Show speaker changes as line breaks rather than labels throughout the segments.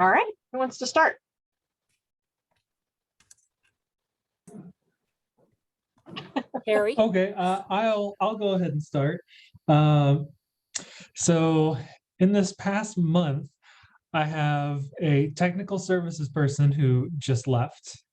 All right, who wants to start?
Harry.
Okay, I'll go ahead and start. So in this past month, I have a technical services person who just left.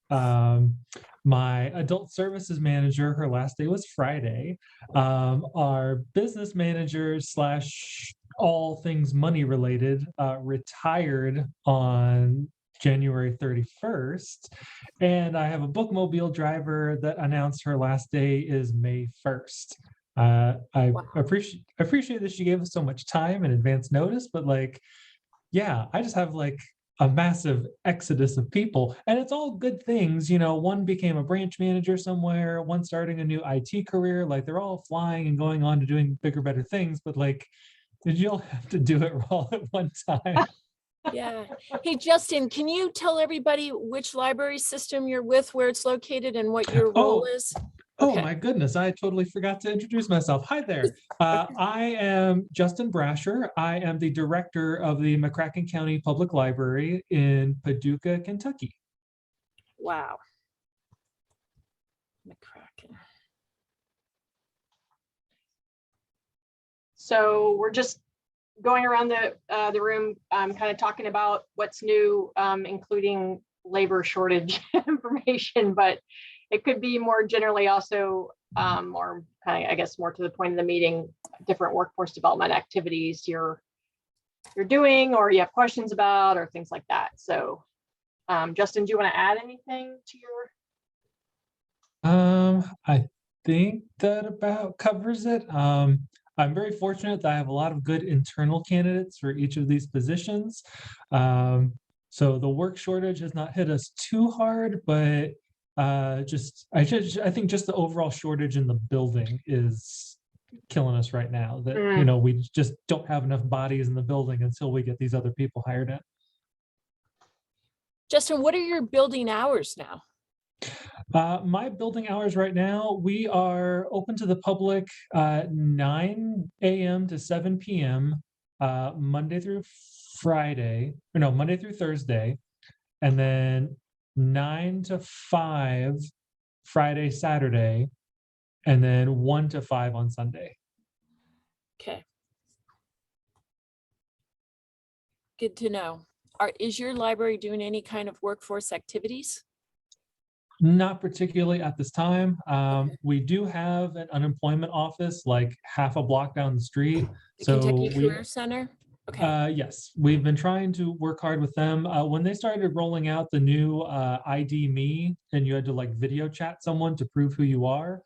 My adult services manager, her last day was Friday. Our business manager slash all things money related retired on January 31st. And I have a bookmobile driver that announced her last day is May 1st. I appreciate that she gave us so much time and advance notice, but like, yeah, I just have like a massive exodus of people, and it's all good things. You know, one became a branch manager somewhere, one starting a new IT career. Like they're all flying and going on to doing bigger, better things. But like, did you all have to do it all at one time?
Yeah. Hey, Justin, can you tell everybody which library system you're with, where it's located, and what your role is?
Oh
Okay.
my goodness, I totally forgot to introduce myself. Hi there. I am Justin Brasher. I am the director of the McCracken County Public Library in Paducah, Kentucky.
Wow. McCracken.
So we're just going around the room, kind of talking about what's new, including labor shortage information, but it could be more generally also more kind of, I guess, more to the point of the meeting, different workforce development activities you're doing or you have questions about or things like that. So Justin, do you want to add anything to your?
I think that about covers it. I'm very fortunate that I have a lot of good internal candidates for each of these positions. So the work shortage has not hit us too hard, but I think just the overall shortage in the building is killing us right now. That you know, we just don't have enough bodies in the building until we get these other people hired in.
Justin, what are your building hours now?
My building hours right now, we are open to the public 9 a.m. to 7 p.m. Monday through Thursday, and then 9 to 5 Friday, Saturday, and then 1 to 5 on Sunday.
Okay. Good to know. Is your library doing any kind of workforce activities?
Not particularly at this time. We do have an unemployment office like half a block down the street.
The Kentucky Career Center? Okay.
Yes, we've been trying to work hard with them. When they started rolling out the new ID Me, and you had to like video chat someone to prove who you are,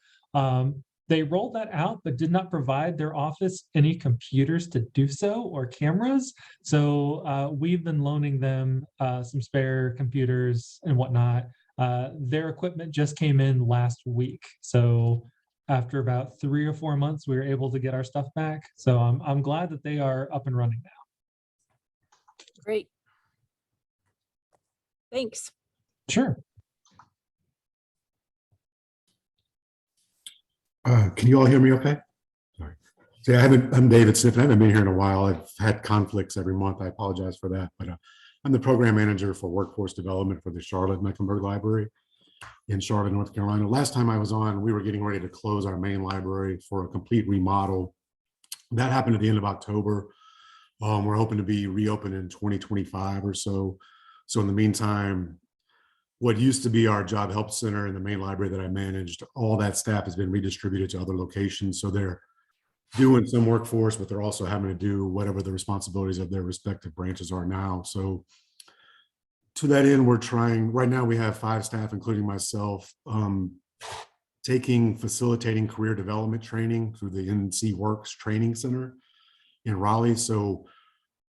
they rolled that out, but did not provide their office any computers to do so or cameras. So we've been loaning them some spare computers and whatnot. Their equipment just came in last week. So after about 3 or 4 months, we were able to get our stuff back. So I'm glad that they are up and running now.
Great. Thanks.
Sure.
Can you all hear me okay? Sorry. See, I'm David Sniffen. I haven't been here in a while. I've had conflicts every month. I apologize for that. But I'm the program manager for workforce development for the Charlotte Mecklenburg Library in Charlotte, North Carolina. Last time I was on, we were getting ready to close our main library for a complete remodel. That happened at the end of October. We're hoping to be reopened in 2025 or so. So in the meantime, what used to be our job help center in the main library that I managed, all that staff has been redistributed to other locations. So they're doing some workforce, but they're also having to do whatever the responsibilities of their respective branches are now. So to that end, we're trying, right now we have 5 staff, including myself, facilitating career development training through the NC Works Training Center in Raleigh. So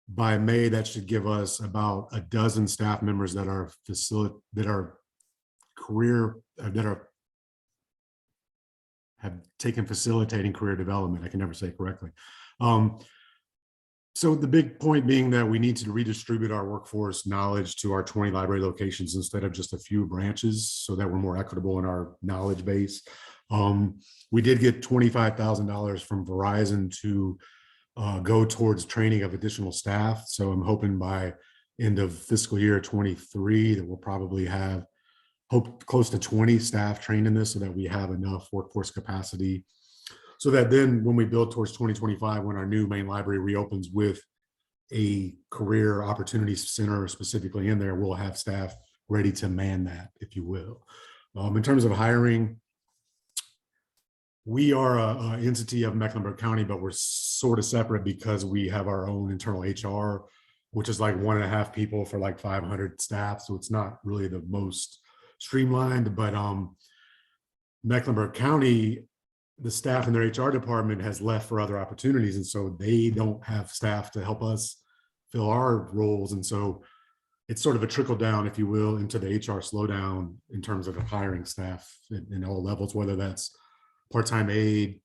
by May, that should give us about a dozen staff members that are have taken facilitating career development. I can never say it correctly. So the big point being that we need to redistribute our workforce knowledge to our 20 library locations instead of just a few branches so that we're more equitable in our knowledge base. We did get $25,000 from Verizon to go towards training of additional staff. So I'm hoping by end of fiscal year 23 that we'll probably have hope close to 20 staff trained in this so that we have enough workforce capacity so that then when we build towards 2025, when our new main library reopens with a career opportunities center specifically in there, we'll have staff ready to man that, if you will. In terms of hiring, we are an entity of Mecklenburg County, but we're sort of separate because we have our own internal HR, which is like 1.5 people for like 500 staff. So it's not really the most streamlined, but Mecklenburg County, the staff in their HR department has left for other opportunities. And so they don't have staff to help us fill our roles. And so it's sort of a trickle down, if you will, into the HR slowdown in terms of hiring staff in all levels, whether that's part-time aide,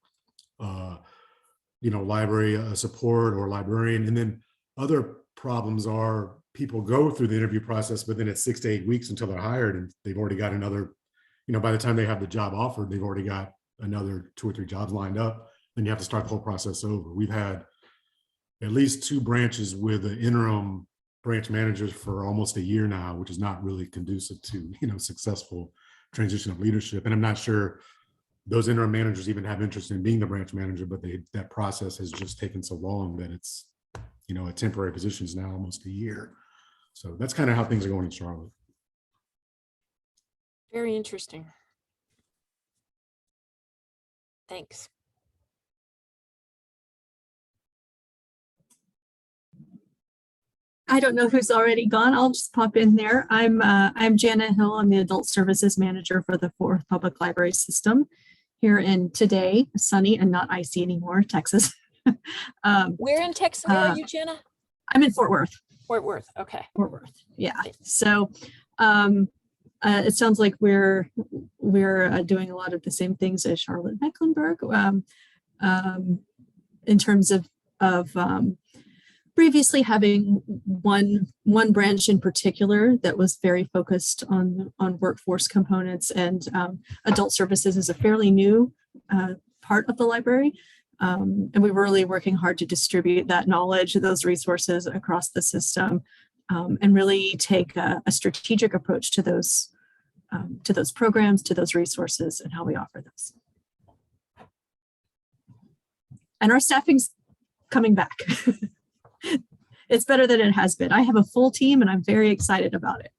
library support or librarian. And then other problems are people go through the interview process, but then it's 6 to 8 weeks until they're hired and they've already got another, by the time they have the job offered, they've already got another 2 or 3 jobs lined up. Then you have to start the whole process over. We've had at least 2 branches with the interim branch managers for almost a year now, which is not really conducive to, successful transition of leadership. And I'm not sure those interim managers even have interest in being the branch manager, but that process has just taken so long that it's, a temporary position is now almost a year. So that's kind of how things are going in Charlotte.
Very interesting. Thanks.
I don't know who's already gone. I'll just pop in there. I'm Jana Hill. I'm the Adult Services Manager for the 4th Public Library System here in today, sunny and not icy anymore, Texas.
Where in Texas are you, Jenna?
I'm in Fort Worth.
Fort Worth. Okay.
Fort Worth. Yeah. So it sounds like we're doing a lot of the same things as Charlotte Mecklenburg in terms of previously having one branch in particular that was very focused on workforce components, and adult services is a fairly new part of the library. And we were really working hard to distribute that knowledge, those resources across the system, and really take a strategic approach to those programs, to those resources, and how we offer those. And our staffing's coming back. It's better than it has been. I have a full team and I'm very excited about it.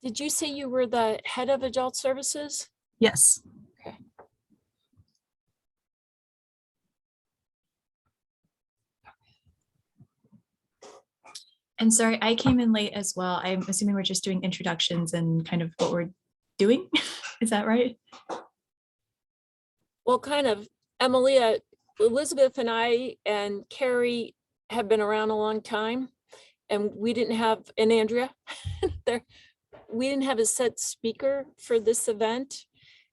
Did you say you were the head of adult services?
Yes.
Okay.
And sorry, I came in late as well. I'm assuming we're just doing introductions and kind of what we're doing. Is that right?
Well, kind of. Emilia, Elizabeth and I and Carrie have been around a long time, and we didn't have, and Andrea, we didn't have a set speaker for this event.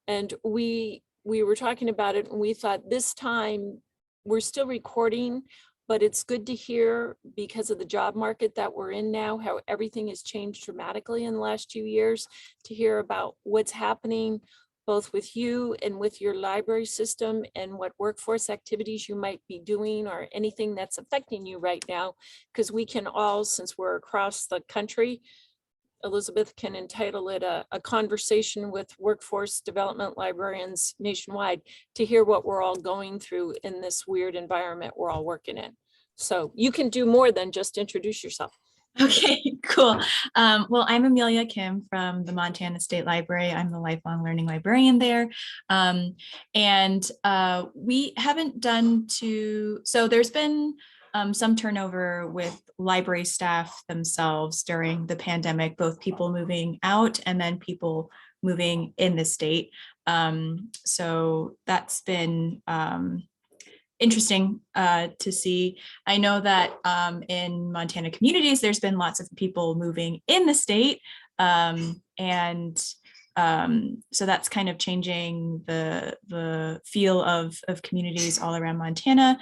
And we were talking about it and we thought this time we're still recording, but it's good to hear because of the job market that we're in now, how everything has changed dramatically in the last 2 years, to hear about what's happening both with you and with your library system and what workforce activities you might be doing or anything that's affecting you right now. Because we can all, since we're across the country, Elizabeth can entitle it a conversation with workforce development librarians nationwide to hear what we're all going through in this weird environment we're all working in. So you can do more than just introduce yourself.
Okay, cool. Well, I'm Amelia Kim from the Montana State Library. I'm the lifelong learning librarian there. We haven't done so there's been some turnover with library staff themselves during the pandemic, both people moving out and then people moving in the state. So that's been interesting to see. I know that in Montana communities, there's been lots of people moving in the state. So that's kind of changing the feel of communities all around Montana.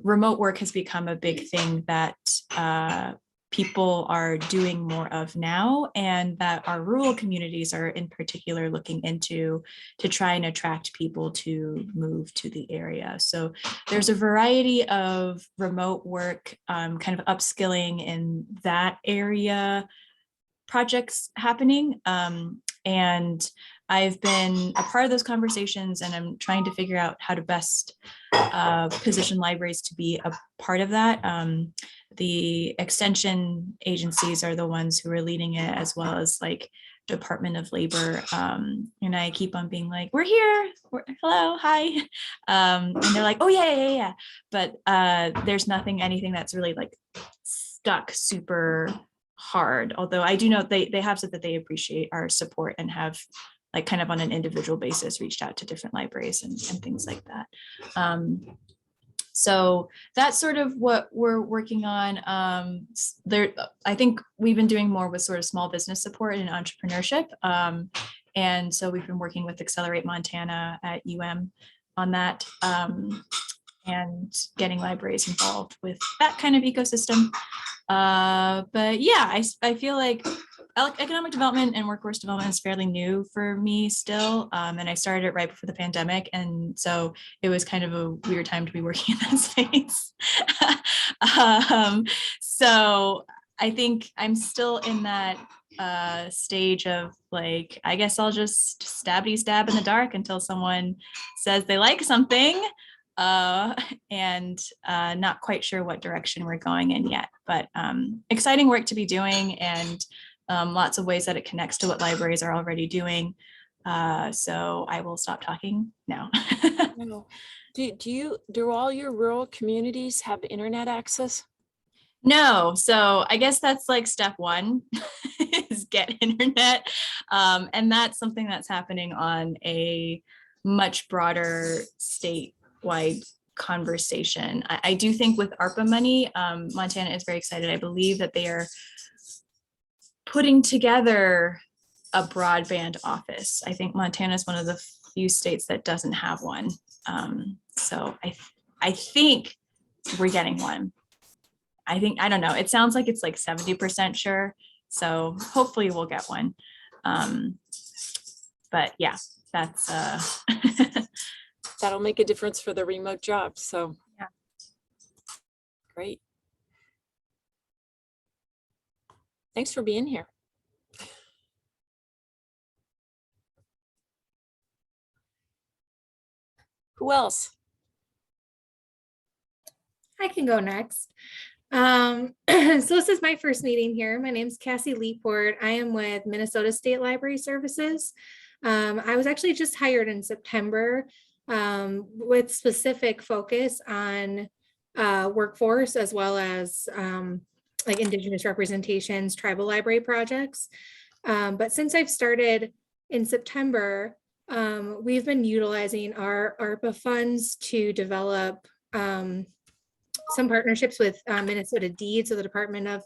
Remote work has become a big thing that people are doing more of now, and that our rural communities are in particular looking into to try and attract people to move to the area. So there's a variety of remote work, kind of upskilling in that area projects happening. And I've been a part of those conversations, and I'm trying to figure out how to best position libraries to be a part of that. The extension agencies are the ones who are leading it, as well as like Department of Labor. And I keep on being like, we're here, hello, hi. And they're like, oh yeah. But there's anything that's really like stuck super hard. Although I do know they have said that they appreciate our support and have like kind of on an individual basis reached out to different libraries and things like that. So that's sort of what we're working on. I think we've been doing more with sort of small business support and entrepreneurship. And so we've been working with Accelerate Montana at UM on that, and getting libraries involved with that kind of ecosystem. But yeah, I feel like economic development and workforce development is fairly new for me still. And I started it right before the pandemic. And so it was kind of a weird time to be working in that space. So I think I'm still in that stage of like, I guess I'll just stab in the dark until someone says they like something. And not quite sure what direction we're going in yet, but exciting work to be doing, and lots of ways that it connects to what libraries are already doing. So I will stop talking now.
Do all your rural communities have internet access?
No, so I guess that's like step one is get internet. And that's something that's happening on a much broader statewide conversation. I do think with ARPA money, Montana is very excited. I believe that they are putting together a broadband office. I think Montana is one of the few states that doesn't have one. So I think we're getting one. I don't know. It sounds like it's like 70% sure. So hopefully we'll get one. But yeah, that's
That'll make a difference for the remote jobs. So
yeah,
great. Thanks for being here. Who else?
I can go next. So this is my first meeting here. My name is Cassie Leeport. I am with Minnesota State Library Services. I was actually just hired in September with specific focus on workforce, as well as like Indigenous representations, tribal library projects. But since I've started in September, we've been utilizing our ARPA funds to develop some partnerships with Minnesota DEED, so the Department of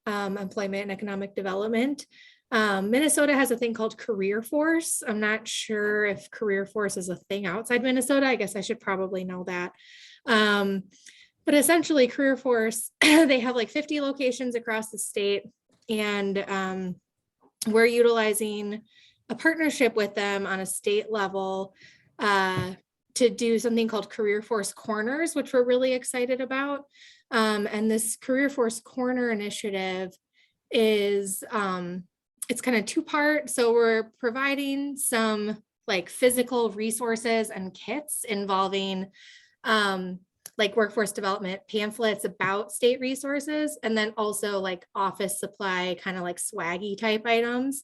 Employment and Economic Development. Minnesota has a thing called Career Force. I'm not sure if Career Force is a thing outside Minnesota. I guess I should probably know that. But essentially Career Force, they have like 50 locations across the state, and we're utilizing a partnership with them on a state level to do something called Career Force Corners, which we're really excited about. And this Career Force Corner initiative is, it's kind of two-part. So we're providing some like physical resources and kits involving like workforce development pamphlets about state resources, and then also like office supply, kind of like swaggy type items.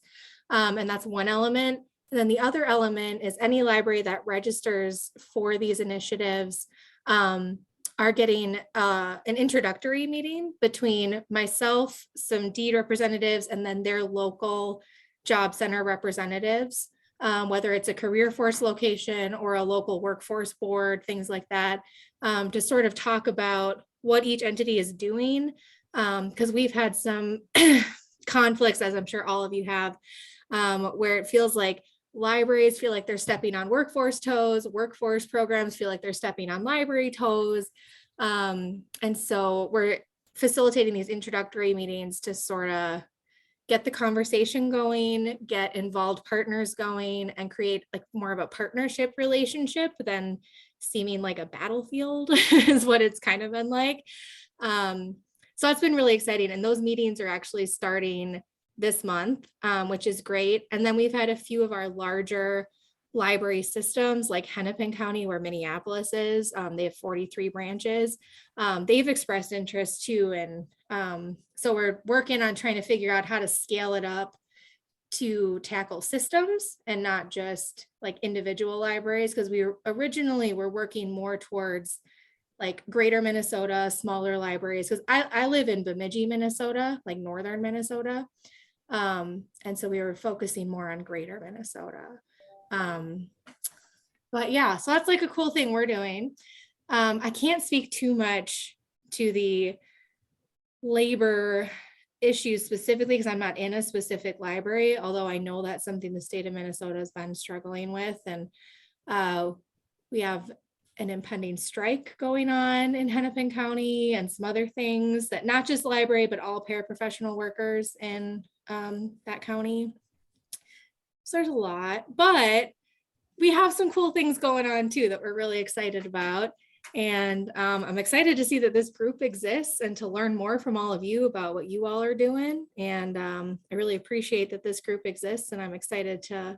And that's one element. And then the other element is any library that registers for these initiatives are getting an introductory meeting between myself, some DEED representatives, and then their local job center representatives, whether it's a Career Force location or a local workforce board, things like that, to sort of talk about what each entity is doing. Because we've had some conflicts, as I'm sure all of you have, where it feels like libraries feel like they're stepping on workforce toes, workforce programs feel like they're stepping on library toes. And so we're facilitating these introductory meetings to sort of get the conversation going, get involved partners going, and create like more of a partnership relationship than seeming like a battlefield is what it's kind of been like. So it's been really exciting. And those meetings are actually starting this month, which is great. And then we've had a few of our larger library systems like Hennepin County, where Minneapolis is. They have 43 branches. They've expressed interest too. And so we're working on trying to figure out how to scale it up to tackle systems and not just like individual libraries, because we originally were working more towards like greater Minnesota, smaller libraries, because I live in Bemidji, Minnesota, like northern Minnesota. And so we were focusing more on greater Minnesota. But yeah, so that's like a cool thing we're doing. I can't speak too much to the labor issues specifically because I'm not in a specific library, although I know that's something the state of Minnesota has been struggling with. And we have an impending strike going on in Hennepin County and some other things that not just library, but all paraprofessional workers in that county. So there's a lot, but we have some cool things going on too that we're really excited about. And I'm excited to see that this group exists and to learn more from all of you about what you all are doing. And I really appreciate that this group exists, and I'm excited to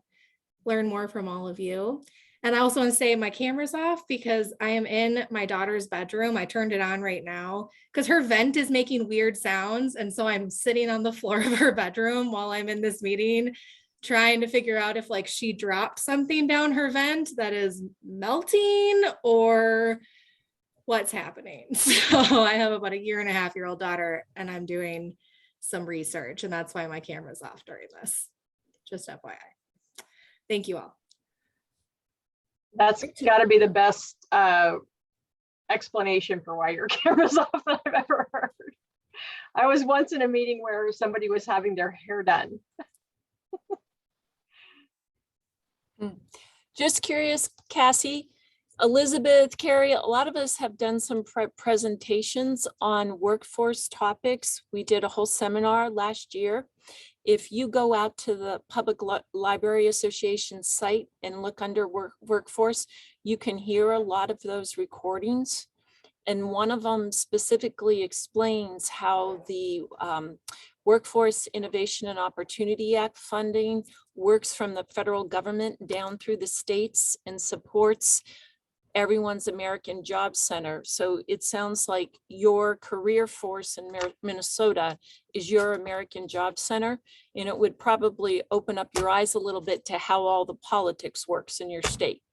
learn more from all of you. And I also want to say my camera's off because I am in my daughter's bedroom. I turned it on right now because her vent is making weird sounds. And so I'm sitting on the floor of her bedroom while I'm in this meeting, trying to figure out if like she dropped something down her vent that is melting or what's happening. So I have about a 1.5-year-old daughter and I'm doing some research, and that's why my camera's off during this. Just FYI. Thank you all.
That's got to be the best explanation for why your camera's off that I've ever heard. I was once in a meeting where somebody was having their hair done.
Just curious, Cassie, Elizabeth, Carrie, a lot of us have done some presentations on workforce topics. We did a whole seminar last year. If you go out to the Public Library Association site and look under workforce, you can hear a lot of those recordings. And one of them specifically explains how the Workforce Innovation and Opportunity Act funding works from the federal government down through the states and supports everyone's American Job Center. So it sounds like your career force in Minnesota is your American Job Center, and it would probably open up your eyes a little bit to how all the politics works in your state.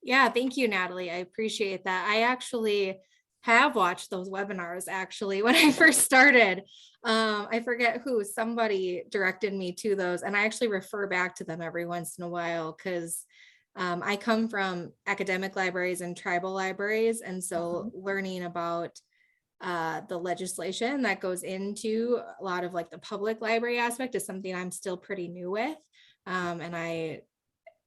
Yeah, thank you, Natalie. I appreciate that. I actually have watched those webinars actually when I first started. I forget who, somebody directed me to those, and I actually refer back to them every once in a while because I come from academic libraries and tribal libraries. And so learning about the legislation that goes into a lot of like the public library aspect is something I'm still pretty new with. And I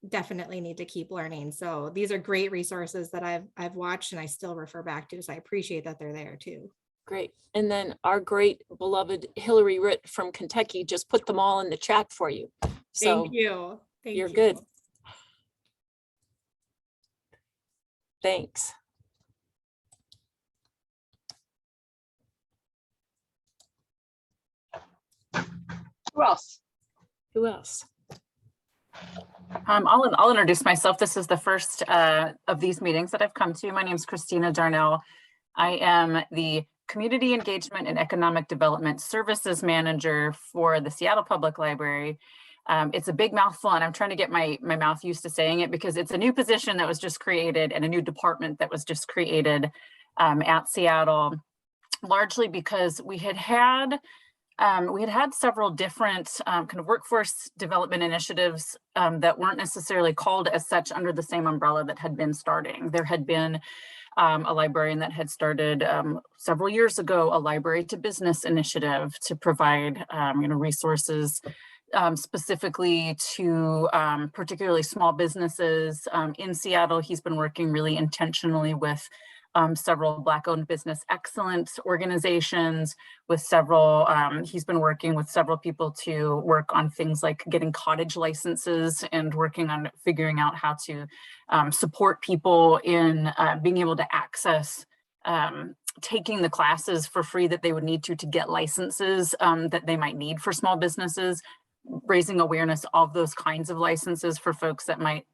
definitely need to keep learning. So these are great resources that I've watched and I still refer back to. So I appreciate that they're there too.
Great. And then our great beloved Hillary Ritt from Kentucky just put them all in the chat for you. So
thank you.
You're good. Thanks.
Who else?
Who else?
I'll introduce myself. This is the first of these meetings that I've come to. My name is Christina Darnell. I am the Community Engagement and Economic Development Services Manager for the Seattle Public Library. It's a big mouthful, and I'm trying to get my mouth used to saying it because it's a new position that was just created and a new department that was just created at Seattle, largely because we had had several different kind of workforce development initiatives that weren't necessarily called as such under the same umbrella that had been starting. There had been a librarian that had started several years ago, a library to business initiative to provide resources specifically to particularly small businesses in Seattle. He's been working really intentionally with several Black-owned business excellence organizations, with several, he's been working with several people to work on things like getting cottage licenses and working on figuring out how to support people in being able to access taking the classes for free that they would need to get licenses that they might need for small businesses, raising awareness of those kinds of licenses for folks that might,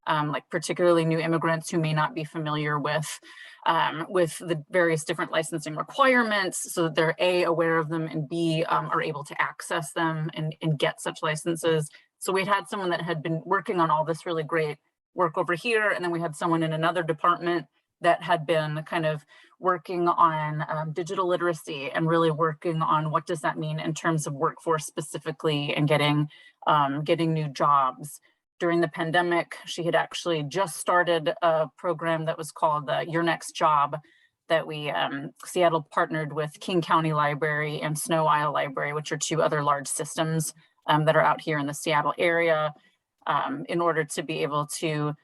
like particularly new immigrants who may not be familiar with the various different licensing requirements, so that they're A, aware of them, and B, are able to access them and get such licenses. So we'd had someone that had been working on all this really great work over here, and then we had someone in another department that had been kind of working on digital literacy and really working on what does that mean in terms of workforce specifically and getting new jobs. During the pandemic, she had actually just started a program that was called Your Next Job, that we, Seattle partnered with King County Library and Snow Isle Library, which are two other large systems that are out here in the Seattle area, in order to be able to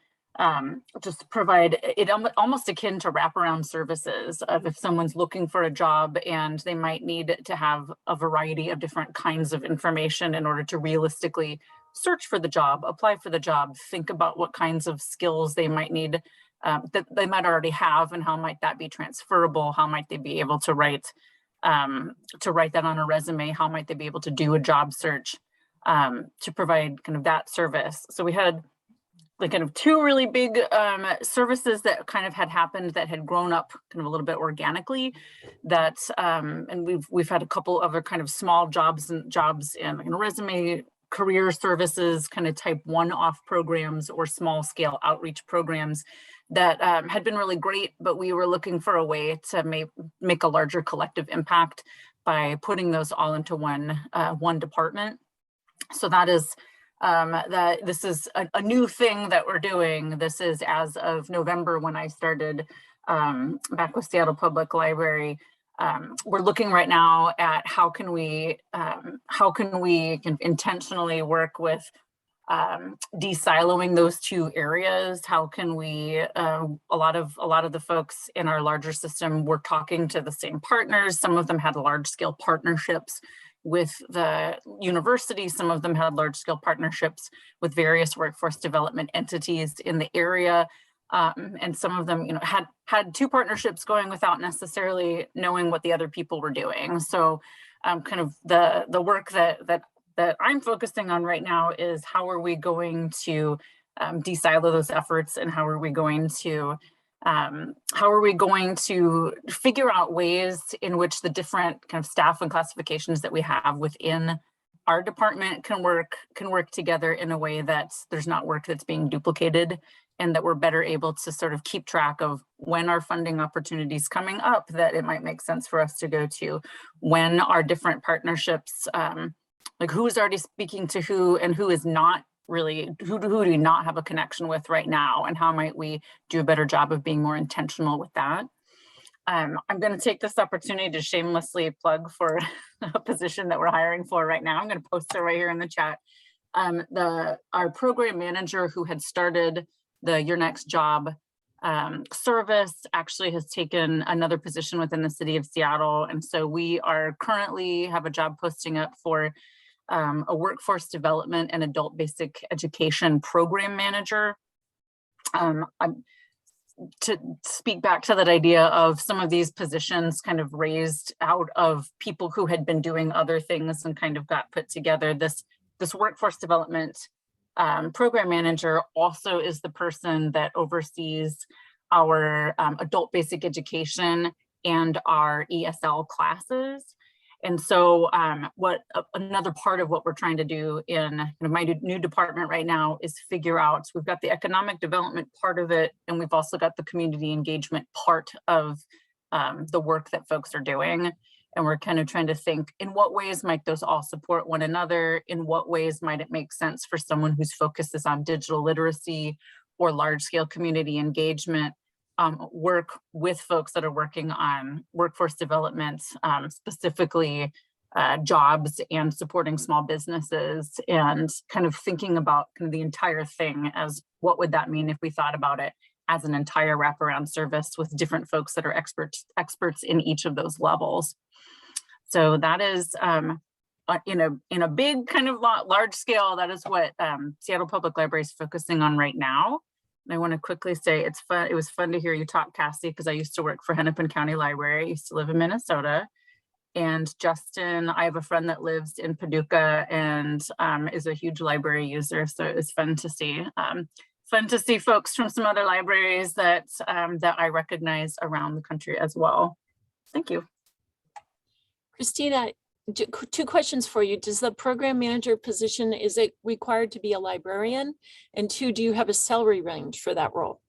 just provide it almost akin to wraparound services of if someone's looking for a job and they might need to have a variety of different kinds of information in order to realistically search for the job, apply for the job, think about what kinds of skills they might need that they might already have, and how might that be transferable, how might they be able to write that on a resume, how might they be able to do a job search to provide kind of that service. So we had like kind of two really big services that kind of had happened that had grown up kind of a little bit organically, that and we've had a couple other kind of small jobs in resume career services, kind of type one-off programs or small scale outreach programs that had been really great, but we were looking for a way to make a larger collective impact by putting those all into one department. So that is this is a new thing that we're doing. This is as of November when I started back with Seattle Public Library. We're looking right now at how can we intentionally work with de-siloing those two areas. How can we, a lot of the folks in our larger system were talking to the same partners. Some of them had large scale partnerships with the university. Some of them had large scale partnerships with various workforce development entities in the area. And some of them, had two partnerships going without necessarily knowing what the other people were doing. So kind of the work that I'm focusing on right now is how are we going to de-silo those efforts, and how are we going to figure out ways in which the different kind of staff and classifications that we have within our department can work together in a way that there's not work that's being duplicated, and that we're better able to sort of keep track of when our funding opportunities coming up that it might make sense for us to go to, when our different partnerships, like who is already speaking to who and who is not really, who do we not have a connection with right now, and how might we do a better job of being more intentional with that. I'm going to take this opportunity to shamelessly plug for a position that we're hiring for right now. I'm going to post it right here in the chat. Our program manager who had started the Your Next Job service actually has taken another position within the city of Seattle. And so we are currently have a job posting up for a workforce development and adult basic education program manager. To speak back to that idea of some of these positions kind of raised out of people who had been doing other things and kind of got put together. This workforce development program manager also is the person that oversees our adult basic education and our ESL classes. And so another part of what we're trying to do in my new department right now is figure out, we've got the economic development part of it, and we've also got the community engagement part of the work that folks are doing. And we're kind of trying to think, in what ways might those all support one another? In what ways might it make sense for someone whose focus is on digital literacy or large scale community engagement, work with folks that are working on workforce development, specifically jobs and supporting small businesses, and kind of thinking about kind of the entire thing as what would that mean if we thought about it as an entire wraparound service with different folks that are experts in each of those levels. So that is in a big kind of large scale, that is what Seattle Public Library is focusing on right now. And I want to quickly say it's fun. It was fun to hear you talk, Cassie, because I used to work for Hennepin County Library. I used to live in Minnesota. And Justin, I have a friend that lives in Paducah and is a huge library user. So it was fun to see. Fun to see folks from some other libraries that that I recognize around the country as well. Thank you.
Christina, two questions for you. Does the program manager position, is it required to be a librarian? And two, do you have a salary range for that role?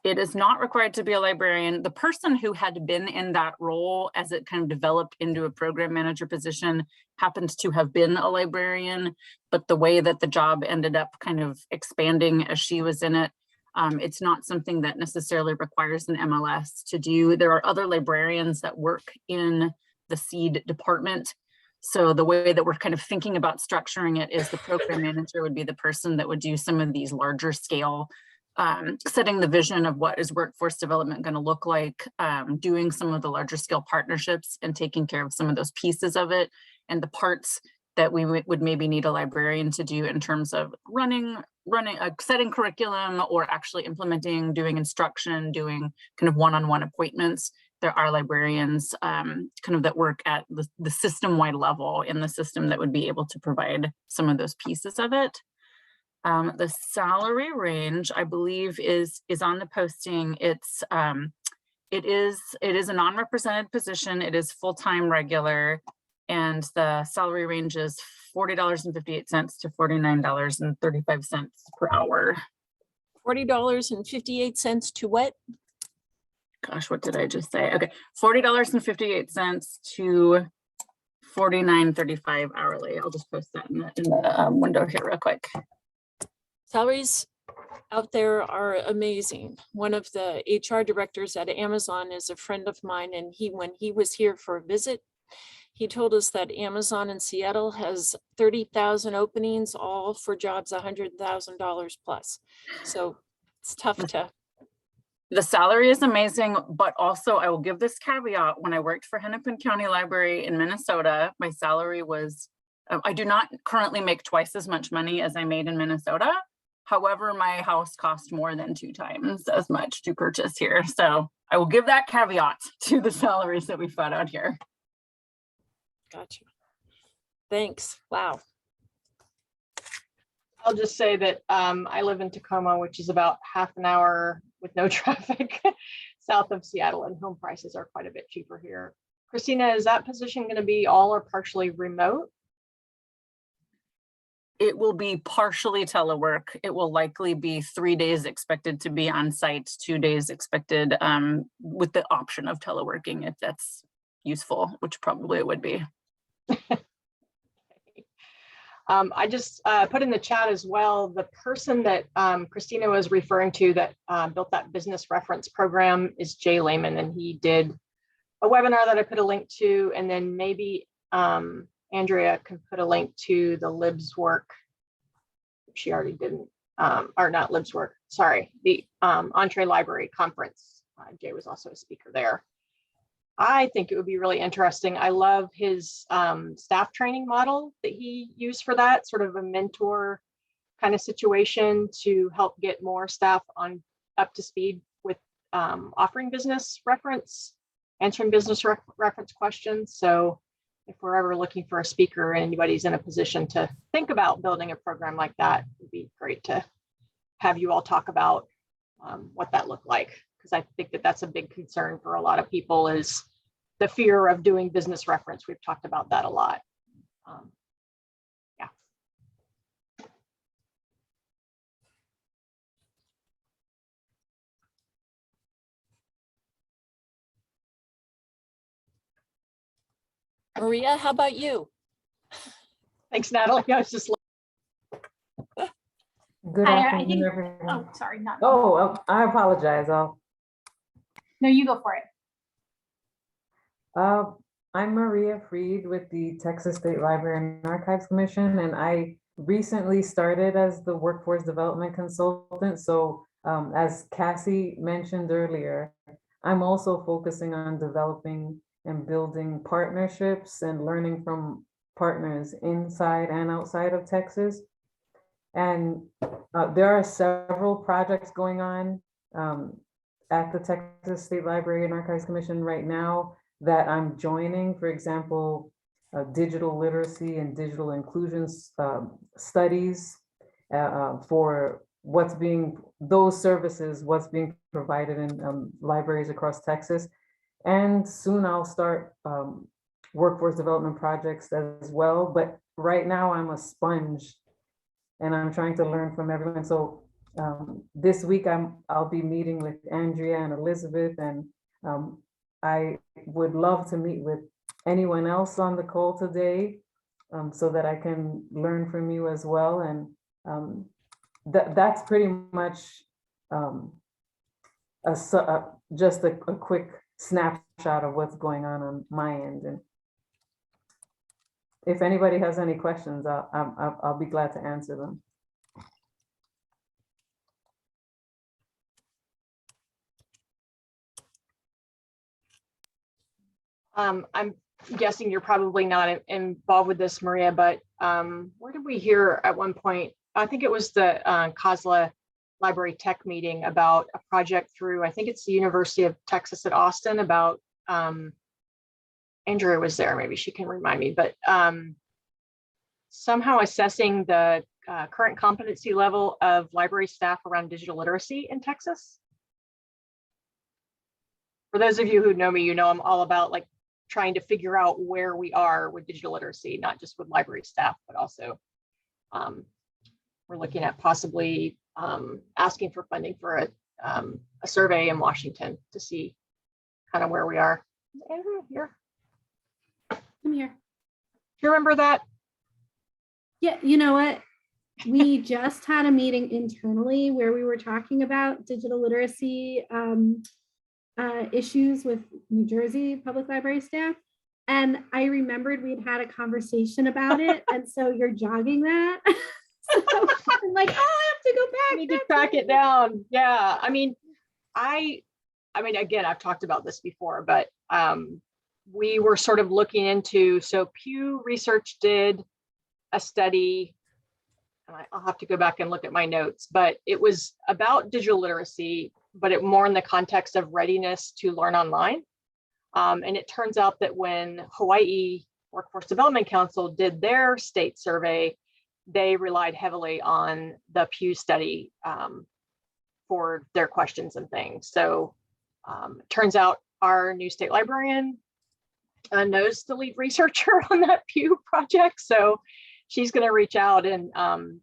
It is not required to be a librarian. The person who had been in that role as it kind of developed into a program manager position happened to have been a librarian, but the way that the job ended up kind of expanding as she was in it, it's not something that necessarily requires an MLS to do. There are other librarians that work in the seed department. So the way that we're kind of thinking about structuring it is the program manager would be the person that would do some of these larger scale, setting the vision of what is workforce development going to look like, doing some of the larger scale partnerships and taking care of some of those pieces of it, and the parts that we would maybe need a librarian to do in terms of setting curriculum or actually implementing, doing instruction, doing kind of one-on-one appointments. There are librarians kind of that work at the system-wide level in the system that would be able to provide some of those pieces of it. The salary range, I believe, is on the posting. It is a non-represented position. It is full-time regular, and the salary range is $40.58 to $49.35 per hour.
$40.58 to what?
Gosh, what did I just say? Okay, $40.58 to $49.35 hourly. I'll just post that in the window here real quick.
Salaries out there are amazing. One of the HR directors at Amazon is a friend of mine, and when he was here for a visit, he told us that Amazon in Seattle has 30,000 openings, all for jobs $100,000 plus. So it's tough to.
The salary is amazing, but also I will give this caveat. When I worked for Hennepin County Library in Minnesota, my salary was, I do not currently make twice as much money as I made in Minnesota. However, my house cost more than 2 times as much to purchase here. So I will give that caveat to the salaries that we've got out here.
Gotcha. Thanks. Wow.
I'll just say that I live in Tacoma, which is about half an hour with no traffic south of Seattle, and home prices are quite a bit cheaper here. Christina, is that position going to be all or partially remote?
It will be partially telework. It will likely be 3 days expected to be on site, 2 days expected with the option of teleworking if that's useful, which probably it would be.
I just put in the chat as well, the person that Christina was referring to that built that business reference program is Jay Lehman, and he did a webinar that I put a link to, and then maybe Andrea can put a link to the LibsWork. She already didn't, or not LibsWork, sorry, the Entree Library Conference. Jay was also a speaker there. I think it would be really interesting. I love his staff training model that he used for that, sort of a mentor kind of situation to help get more staff up to speed with offering business reference, answering business reference questions. So if we're ever looking for a speaker and anybody's in a position to think about building a program like that, it'd be great to have you all talk about what that looked like. Because I think that that's a big concern for a lot of people, is the fear of doing business reference. We've talked about that a lot. Yeah.
Maria, how about you?
Thanks, Natalie. I was just
Good afternoon, everyone.
Oh, sorry, not.
Oh, I apologize.
No, you go for it.
I'm Maria Freed with the Texas State Library and Archives Commission, and I recently started as the workforce development consultant. So As Cassie mentioned earlier, I'm also focusing on developing and building partnerships and learning from partners inside and outside of Texas. And there are several projects going on at the Texas State Library and Archives Commission right now that I'm joining. For example, digital literacy and digital inclusion studies for those services, what's being provided in libraries across Texas. And soon I'll start workforce development projects as well. But right now I'm a sponge and I'm trying to learn from everyone. So this week I'll be meeting with Andrea and Elizabeth, and I would love to meet with anyone else on the call today so that I can learn from you as well. And that's pretty much just a quick snapshot of what's going on my end. And if anybody has any questions, I'll be glad to answer them.
I'm guessing you're probably not involved with this, Maria, but where did we hear at one point? I think it was the COSLA Library Tech meeting about a project through, I think it's the University of Texas at Austin, about, Andrea was there, maybe she can remind me, but somehow assessing the current competency level of library staff around digital literacy in Texas. For those of you who know me, you know I'm all about like trying to figure out where we are with digital literacy, not just with library staff, but also we're looking at possibly asking for funding for a survey in Washington to see kind of where we are. Is Andrew here?
I'm here.
Do you remember that?
Yeah, you know what? We just had a meeting internally where we were talking about digital literacy issues with New Jersey public library staff. And I remembered we'd had a conversation about it. And so you're jogging that. So I'm like, oh, I have to go back.
I need to track it down. Yeah. I mean, again, I've talked about this before, but we were sort of looking into, so Pew Research did a study, and I'll have to go back and look at my notes, but it was about digital literacy, but it more in the context of readiness to learn online. And it turns out that when Hawaii Workforce Development Council did their state survey, they relied heavily on the Pew study for their questions and things. So it turns out our new state librarian knows the lead researcher on that Pew project. So she's going to reach out and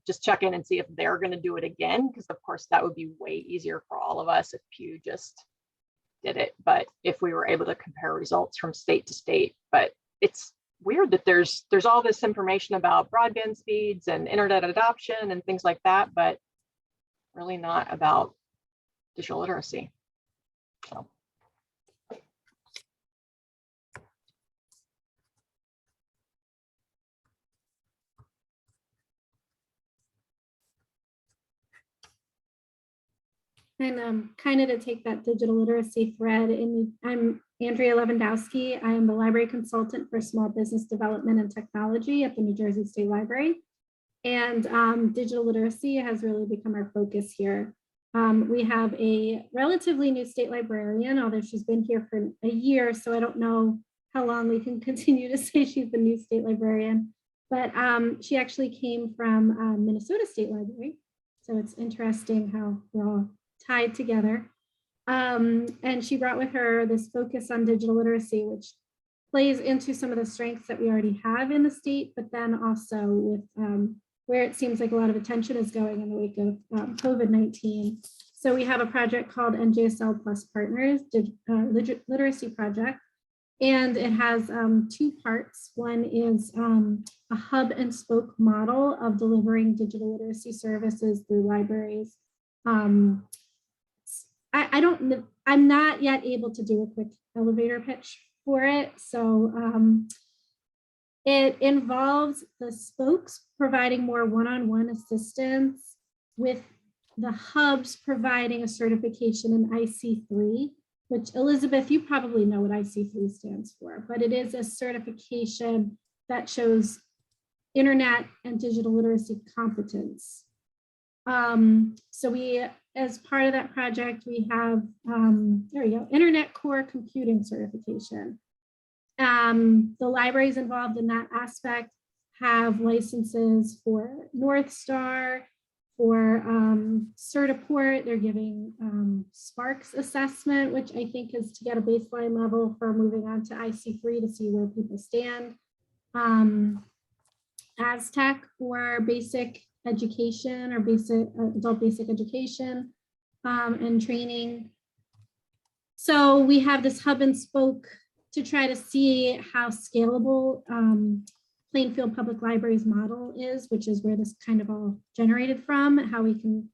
just check in and see if they're going to do it again, because of course that would be way easier for all of us if Pew just did it. But if we were able to compare results from state to state, but it's weird that there's all this information about broadband speeds and internet adoption and things like that, but really not about digital literacy. So.
And kind of to take that digital literacy thread, I'm Andrea Lewandowski. I am the library consultant for small business development and technology at the New Jersey State Library. And digital literacy has really become our focus here. We have a relatively new state librarian, although she's been here for a year, so I don't know how long we can continue to say she's the new state librarian. But she actually came from Minnesota State Library. So it's interesting how we're all tied together. And she brought with her this focus on digital literacy, which plays into some of the strengths that we already have in the state, but then also with where it seems like a lot of attention is going in the wake of COVID-19. So we have a project called NJSL Plus Partners, Literacy Project, and it has two parts. One is a hub and spoke model of delivering digital literacy services through libraries. I'm not yet able to do a quick elevator pitch for it. So it involves the spokes providing more one-on-one assistance with
the hubs providing a certification in IC3, which Elizabeth, you probably know what IC3 stands for, but it is a certification that shows internet and digital literacy competence. So we, as part of that project, we have, there we go, Internet Core Computing Certification. The libraries involved in that aspect have licenses for North Star, for Certiport. They're giving Sparks assessment, which I think is to get a baseline level for moving on to IC3 to see where people stand. Aztec for basic education or basic adult basic education and training. So we have this hub and spoke to try to see how scalable Plainfield Public Library's model is, which is where this kind of all generated from, how we can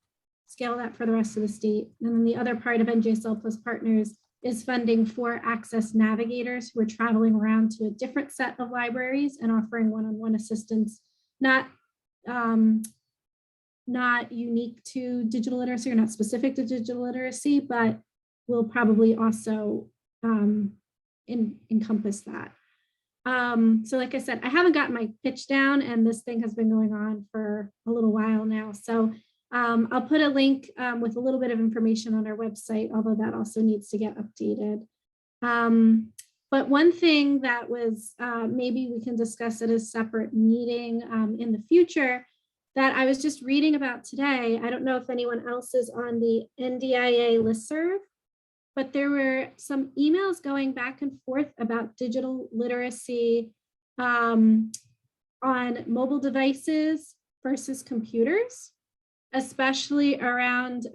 scale that for the rest of the state. And then the other part of NGSL Plus Partners is funding for access navigators who are traveling around to a different set of libraries and offering one-on-one assistance, not unique to digital literacy or not specific to digital literacy, but will probably also encompass that. So like I said, I haven't gotten my pitch down and this thing has been going on for a little while now. So I'll put a link with a little bit of information on our website, although that also needs to get updated. But one thing that was, maybe we can discuss at a separate meeting in the future that I was just reading about today. I don't know if anyone else is on the NDIA listserv, but there were some emails going back and forth about digital literacy on mobile devices versus computers, especially around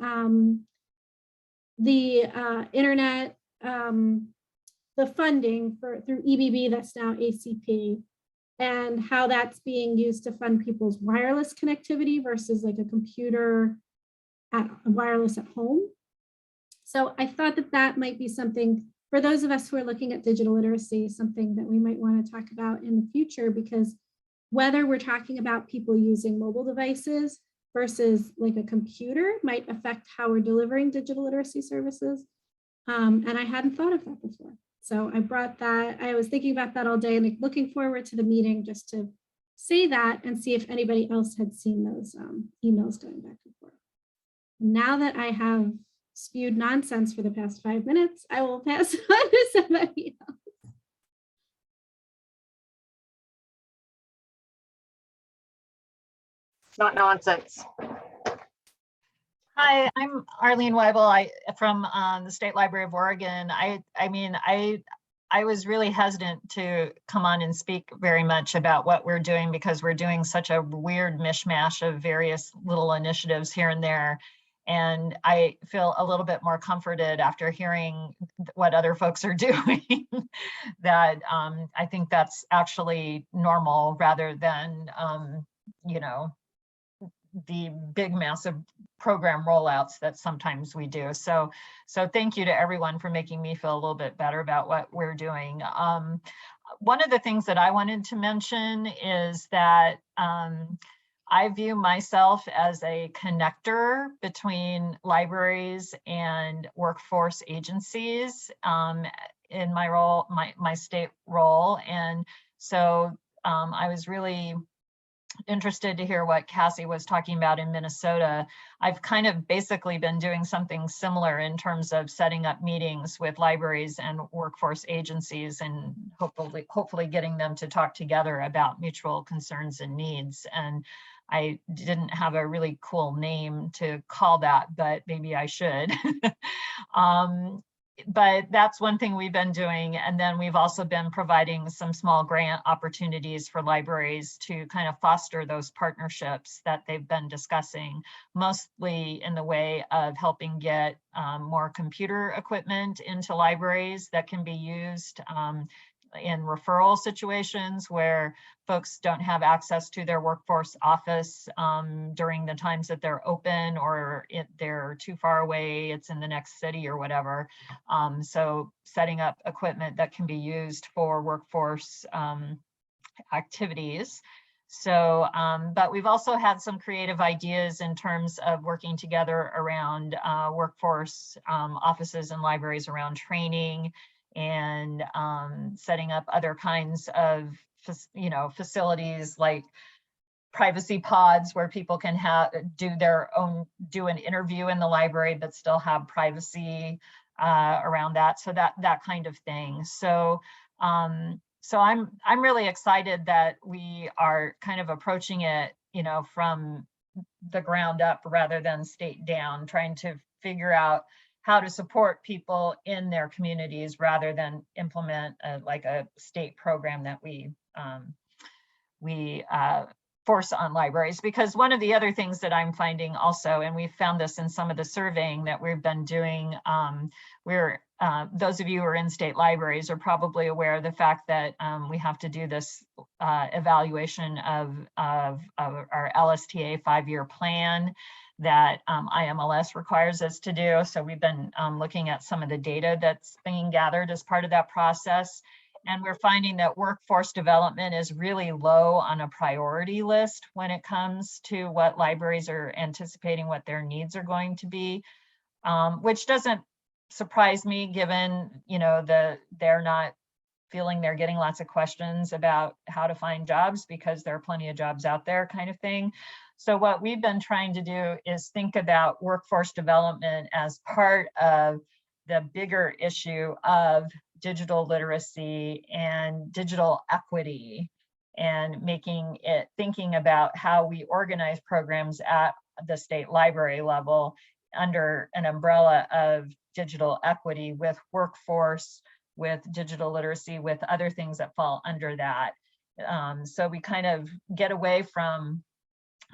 the internet, the funding through EBB that's now ACP, and how that's being used to fund people's wireless connectivity versus like a computer wireless at home. So I thought that that might be something for those of us who are looking at digital literacy, something that we might want to talk about in the future, because whether we're talking about people using mobile devices versus like a computer might affect how we're delivering digital literacy services. And I hadn't thought of that before. So I brought that, I was thinking about that all day and looking forward to the meeting just to say that and see if anybody else had seen those emails going back and forth. Now that I have spewed nonsense for the past 5 minutes, I will pass on to somebody else.
It's not nonsense.
Hi, I'm Arlene Weibel from the State Library of Oregon. I was really hesitant to come on and speak very much about what we're doing because we're doing such a weird mishmash of various little initiatives here and there. And I feel a little bit more comforted after hearing what other folks are doing that I think that's actually normal rather than, you know, the big massive program rollouts that sometimes we do. So thank you to everyone for making me feel a little bit better about what we're doing. One of the things that I wanted to mention is that I view myself as a connector between libraries and workforce agencies in my role, my state role. And so I was really interested to hear what Cassie was talking about in Minnesota. I've kind of basically been doing something similar in terms of setting up meetings with libraries and workforce agencies and hopefully getting them to talk together about mutual concerns and needs. And I didn't have a really cool name to call that, but maybe I should. But that's one thing we've been doing. And then we've also been providing some small grant opportunities for libraries to kind of foster those partnerships that they've been discussing, mostly in the way of helping get more computer equipment into libraries that can be used in referral situations where folks don't have access to their workforce office during the times that they're open, or they're too far away, it's in the next city or whatever. So setting up equipment that can be used for workforce activities. So, but we've also had some creative ideas in terms of working together around workforce offices and libraries around training and setting up other kinds of, facilities like privacy pods where people can do an interview in the library, but still have privacy around that. So that kind of thing. So, so I'm really excited that we are kind of approaching it, from the ground up rather than state down, trying to figure out how to support people in their communities rather than implement like a state program that we force on libraries. Because one of the other things that I'm finding also, and we've found this in some of the surveying that we've been doing, those of you who are in state libraries are probably aware of the fact that we have to do this evaluation of our LSTA 5-year plan that IMLS requires us to do. So we've been looking at some of the data that's being gathered as part of that process. And we're finding that workforce development is really low on a priority list when it comes to what libraries are anticipating what their needs are going to be, which doesn't surprise me given, they're not feeling they're getting lots of questions about how to find jobs because there are plenty of jobs out there kind of thing. So what we've been trying to do is think about workforce development as part of the bigger issue of digital literacy and digital equity, and thinking about how we organize programs at the state library level under an umbrella of digital equity with workforce, with digital literacy, with other things that fall under that. So we kind of get away from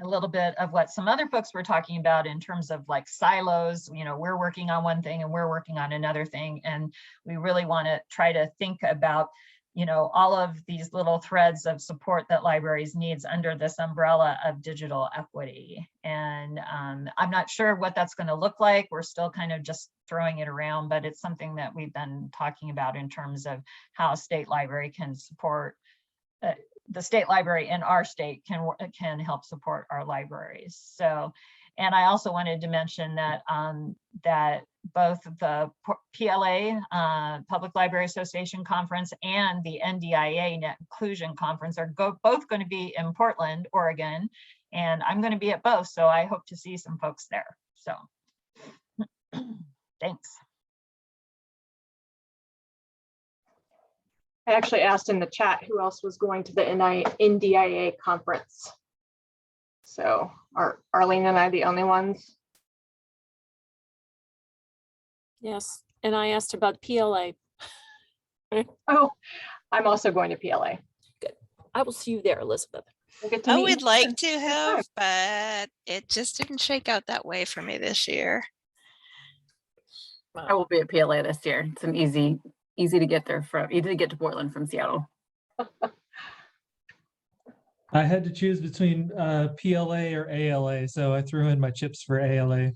a little bit of what some other folks were talking about in terms of like silos. We're working on one thing and we're working on another thing. And we really want to try to think about, all of these little threads of support that libraries needs under this umbrella of digital equity. And I'm not sure what that's going to look like. We're still kind of just throwing it around, but it's something that we've been talking about in terms of how a state library can support the state library in our state can help support our libraries. So, and I also wanted to mention that that both the PLA, Public Library Association Conference, and the NDIA Net Inclusion Conference are both going to be in Portland, Oregon, and I'm going to be at both. So I hope to see some folks there. So thanks.
I actually asked in the chat who else was going to the NDIA conference. So are Arlene and I the only ones?
Yes, and I asked about PLA.
Oh, I'm also going to PLA.
Good. I will see you there, Elizabeth.
We'll get to
I
meet
would
you
like to
next
have,
time.
but it just didn't shake out that way for me this year.
I will be at PLA this year. It's an easy to get there easy to get to Portland from Seattle.
I had to choose between PLA or ALA, so I threw in my chips for ALA.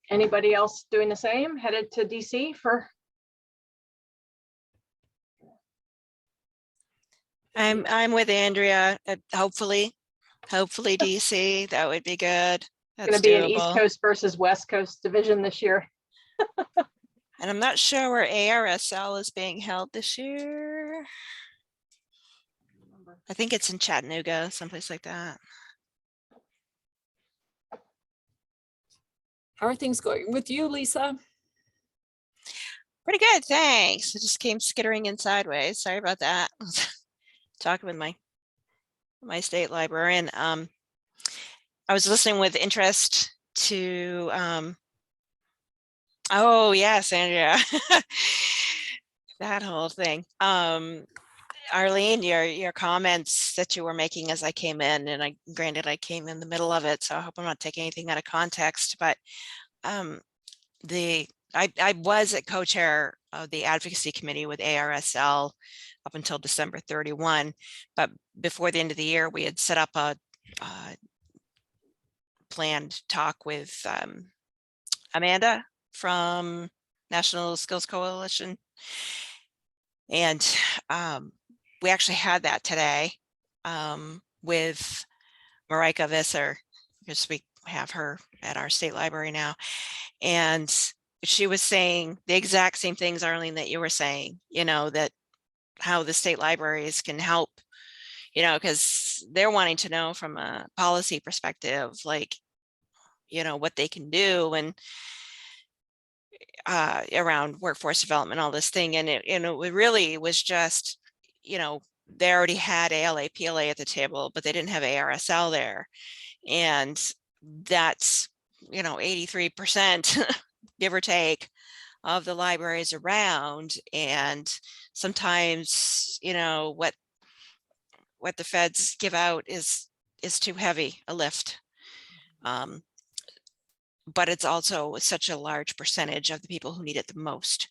Anybody else doing the same? Headed to DC for?
I'm with Andrea. Hopefully DC. That would be good. That's
Going to be
doable.
an East Coast versus West Coast division this year.
And I'm not sure where ARSL is being held this year. I think it's in Chattanooga, someplace like that.
How are things going with you, Lisa?
Pretty good, thanks. I just came skittering in sideways. Sorry about that. Talking with my state librarian. I was listening with interest to oh yes, Andrea. That whole thing. Arlene, your comments that you were making as I came in, and granted I came in the middle of it, so I hope I'm not taking anything out of context, but I was a co-chair of the advocacy committee with ARSL up until December 31, but before the end of the year, we had set up a planned talk with Amanda from National Skills Coalition. And we actually had that today with Marika Visser, because we have her at our state library now. And she was saying the exact same things, Arlene, that you were saying, that how the state libraries can help, because they're wanting to know from a policy perspective, like, what they can do and around workforce development, all this thing. And it really was just, they already had ALA, PLA at the table, but they didn't have ARSL there. And that's, 83%, give or take, of the libraries around. And sometimes, what the feds give out is too heavy a lift. But it's also such a large percentage of the people who need it the most.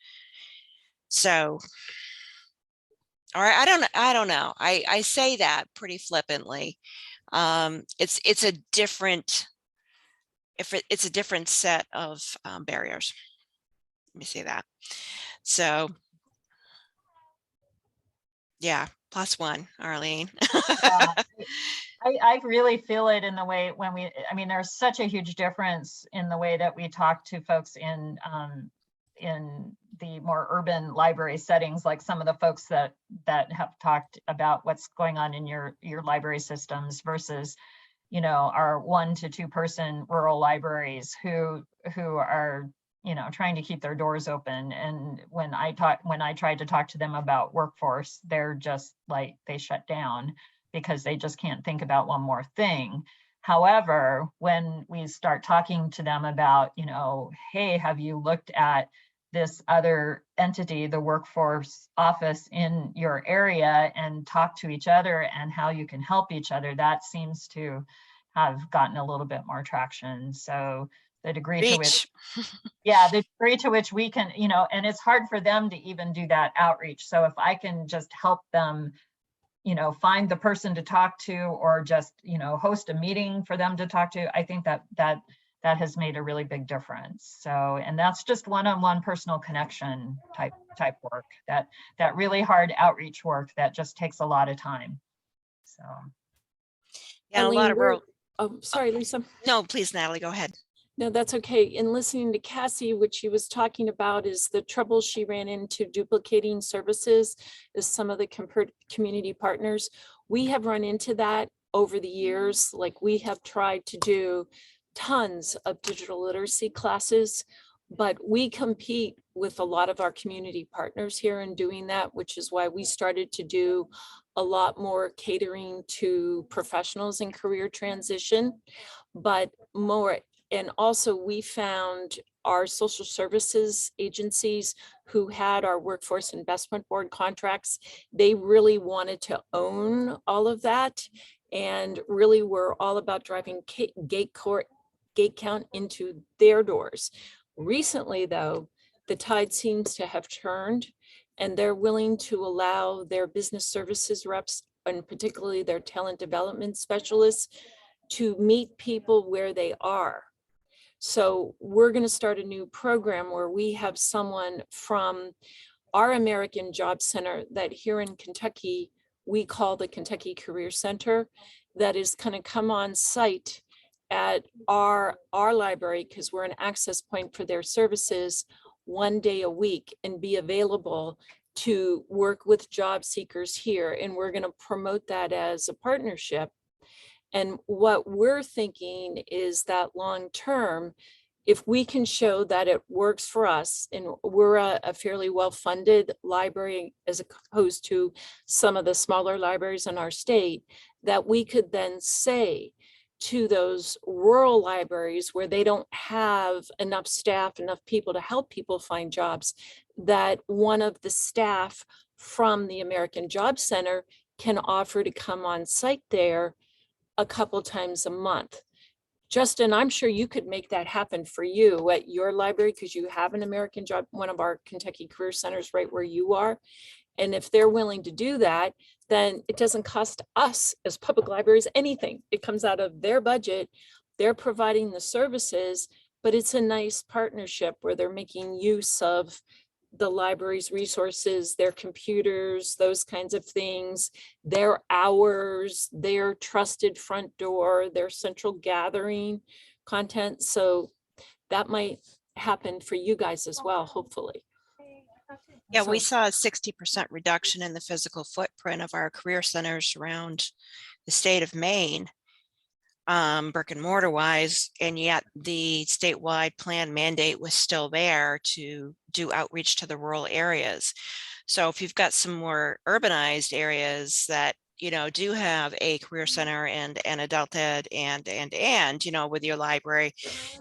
So, or I don't know. I say that pretty flippantly. It's a different, it's a different set of barriers. Let me say that. So, yeah, +1, Arlene.
Yeah. I really feel it in the way when there's such a huge difference in the way that we talk to folks in the more urban library settings, like some of the folks that have talked about what's going on in your library systems versus, our 1 to 2 person rural libraries who are, trying to keep their doors open. And when I tried to talk to them about workforce, they're just like, they shut down because they just can't think about one more thing. However, when we start talking to them about, hey, have you looked at this other entity, the workforce office in your area, and talk to each other and how you can help each other, that seems to have gotten a little bit more traction. So the degree to which, the degree to which we can, and it's hard for them to even do that outreach. So if I can just help them, find the person to talk to, or just, host a meeting for them to talk to, I think that has made a really big difference. So, and that's just one-on-one personal connection type work, that really hard outreach work that just takes a lot of time. So.
Yeah, a lot of rural.
Oh, sorry, Lisa.
No, please, Natalie, go ahead.
No, that's okay. In listening to Cassie, what she was talking about is the trouble she ran into duplicating services as some of the community partners. We have run into that over the years. Like, we have tried to do tons of digital literacy classes, but we compete with a lot of our community partners here in doing that, which is why we started to do a lot more catering to professionals in career transition, but more. And also we found our social services agencies who had our workforce investment board contracts, they really wanted to own all of that and really were all about driving gate count into their doors. Recently, though, the tide seems to have turned, and they're willing to allow their business services reps, and particularly their talent development specialists, to meet people where they are. So we're going to start a new program where we have someone from our American Job Center that here in Kentucky, we call the Kentucky Career Center, that is going to come on site at our library, because we're an access point for their services, 1 day a week, and be available to work with job seekers here. And we're going to promote that as a partnership. And what we're thinking is that long term, if we can show that it works for us, and we're a fairly well-funded library as opposed to some of the smaller libraries in our state, that we could then say to those rural libraries where they don't have enough staff, enough people to help people find jobs, that one of the staff from the American Job Center can offer to come on site there a couple times a month. Justin, I'm sure you could make that happen for you at your library, because you have an American Job, one of our Kentucky Career Centers right where you are. And if they're willing to do that, then it doesn't cost us as public libraries anything. It comes out of their budget. They're providing the services, but it's a nice partnership where they're making use of the library's resources, their computers, those kinds of things, their hours, their trusted front door, their central gathering content. So that might happen for you guys as well, hopefully.
Yeah, we
So-
saw a 60% reduction in the physical footprint of our career centers around the state of Maine, brick and mortar wise, and yet the statewide plan mandate was still there to do outreach to the rural areas. So if you've got some more urbanized areas that, you know, do have a career center and adult ed and, you know, with your library,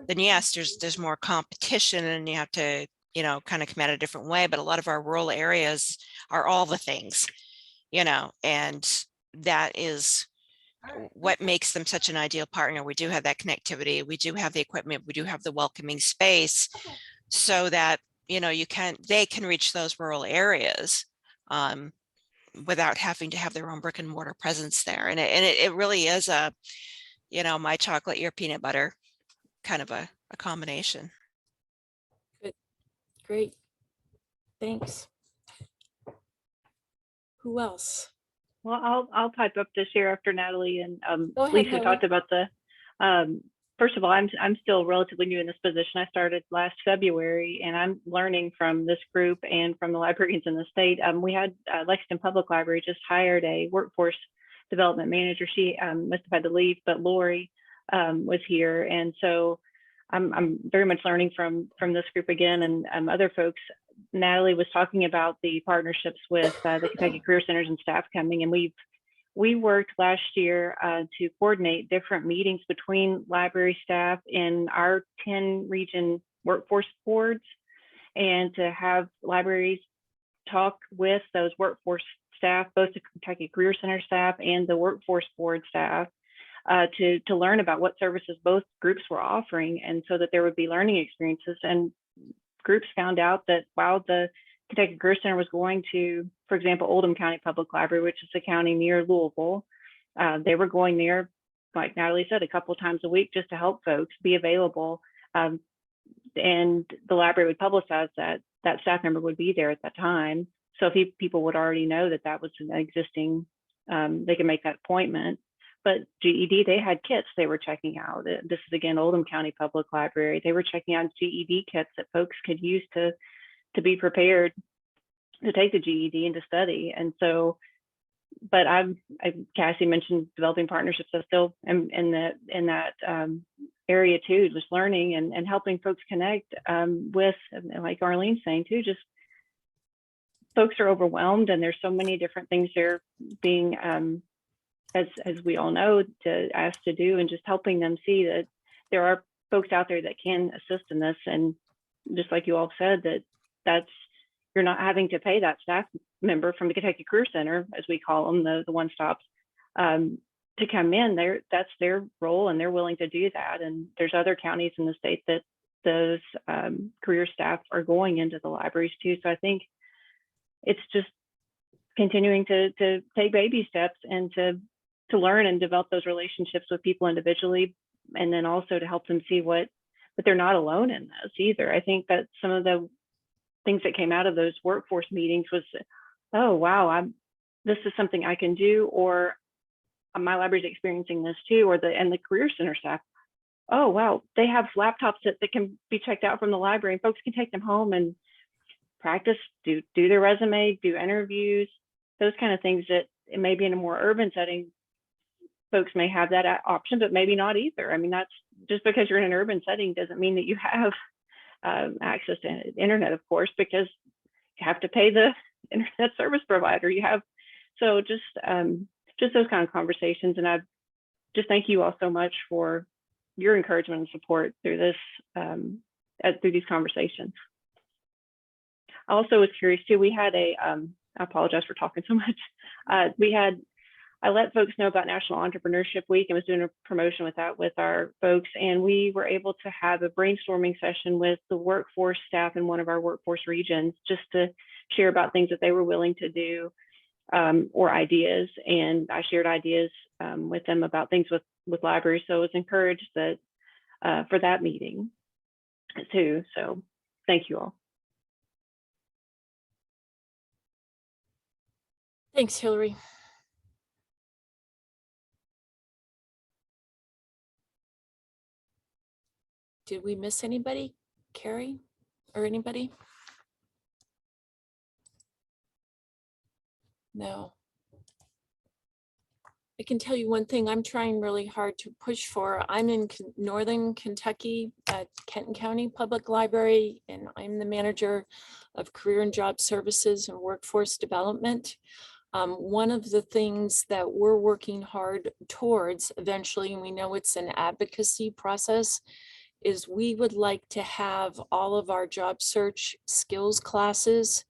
then yes, there's more competition and you have to, you know, kind of come at it a different way. But a lot of our rural areas are all the things, you know, and that is what makes them such an ideal partner. We do have that connectivity, we do have the equipment, we do have the welcoming space, so that, you know, they can reach those rural areas without having to have their own brick and mortar presence there. And it really is a, you know, my chocolate, your peanut butter kind of a combination.
Good, great, thanks. Who else?
Well, I'll pipe up this here after Natalie and
Go ahead,
Lisa
Natalie.
talked about the. First of all, I'm still relatively new in this position. I started last February, and I'm learning from this group and from the librarians in the state. We had Lexington Public Library just hired a workforce development manager. She must have had to leave, but Lori was here, and so I'm very much learning from this group again and other folks. Natalie was talking about the partnerships with the Kentucky Career Centers and staff coming, and we worked last year to coordinate different meetings between library staff in our 10 region workforce boards, and to have libraries talk with those workforce staff, both the Kentucky Career Center staff and the workforce board staff, to learn about what services both groups were offering, and so that there would be learning experiences. And groups found out that while the Kentucky Career Center was going to, for example, Oldham County Public Library, which is a county near Louisville, they were going there, like Natalie said, a couple of times a week just to help folks be available. And the library would publicize that staff member would be there at that time. So if people would already know that was an existing, they can make that appointment. But GED, they had kits they were checking out. This is again, Oldham County Public Library. They were checking out GED kits that folks could use to be prepared to take the GED and to study. And so, but Cassie mentioned developing partnerships. I still am in that area too, just learning and helping folks connect with, like Arlene's saying too, just folks are overwhelmed and there's so many different things they're being, as we all know, asked to do, and just helping them see that there are folks out there that can assist in this. And just like you all said, that's you're not having to pay that staff member from the Kentucky Career Center, as we call them, the one stops, to come in. That's their role, and they're willing to do that. And there's other counties in the state that those career staff are going into the libraries too. So I think it's just continuing to take baby steps and to learn and develop those relationships with people individually, and then also to help them see that they're not alone in this either. I think that some of the things that came out of those workforce meetings was, oh wow, this is something I can do, or my library's experiencing this too, and the career center staff, oh wow, they have laptops that can be checked out from the library, and folks can take them home and practice, do their resume, do interviews, those kind of things that maybe in a more urban setting, folks may have that option, but maybe not either. I mean, that's just because you're in an urban setting doesn't mean that you have access to internet, of course, because you have to pay the internet service provider. So just those kind of conversations. And I just thank you all so much for your encouragement and support through this, through these conversations. I also was curious too, we had I apologize for talking so much. I let folks know about National Entrepreneurship Week and was doing a promotion with that with our folks. And we were able to have a brainstorming session with the workforce staff in one of our workforce regions, just to share about things that they were willing to do, or ideas. And I shared ideas with them about things with libraries. So I was encouraged that for that meeting. too. So thank you all.
Thanks, Hillary. Did we miss anybody? Carrie or anybody? No. I can tell you one thing I'm trying really hard to push for. I'm in Northern Kentucky at Kenton County Public Library, and I'm the manager of Career and Job Services and Workforce Development. One of the things that we're working hard towards eventually, and we know it's an advocacy process, is we would like to have all of our job search skills classes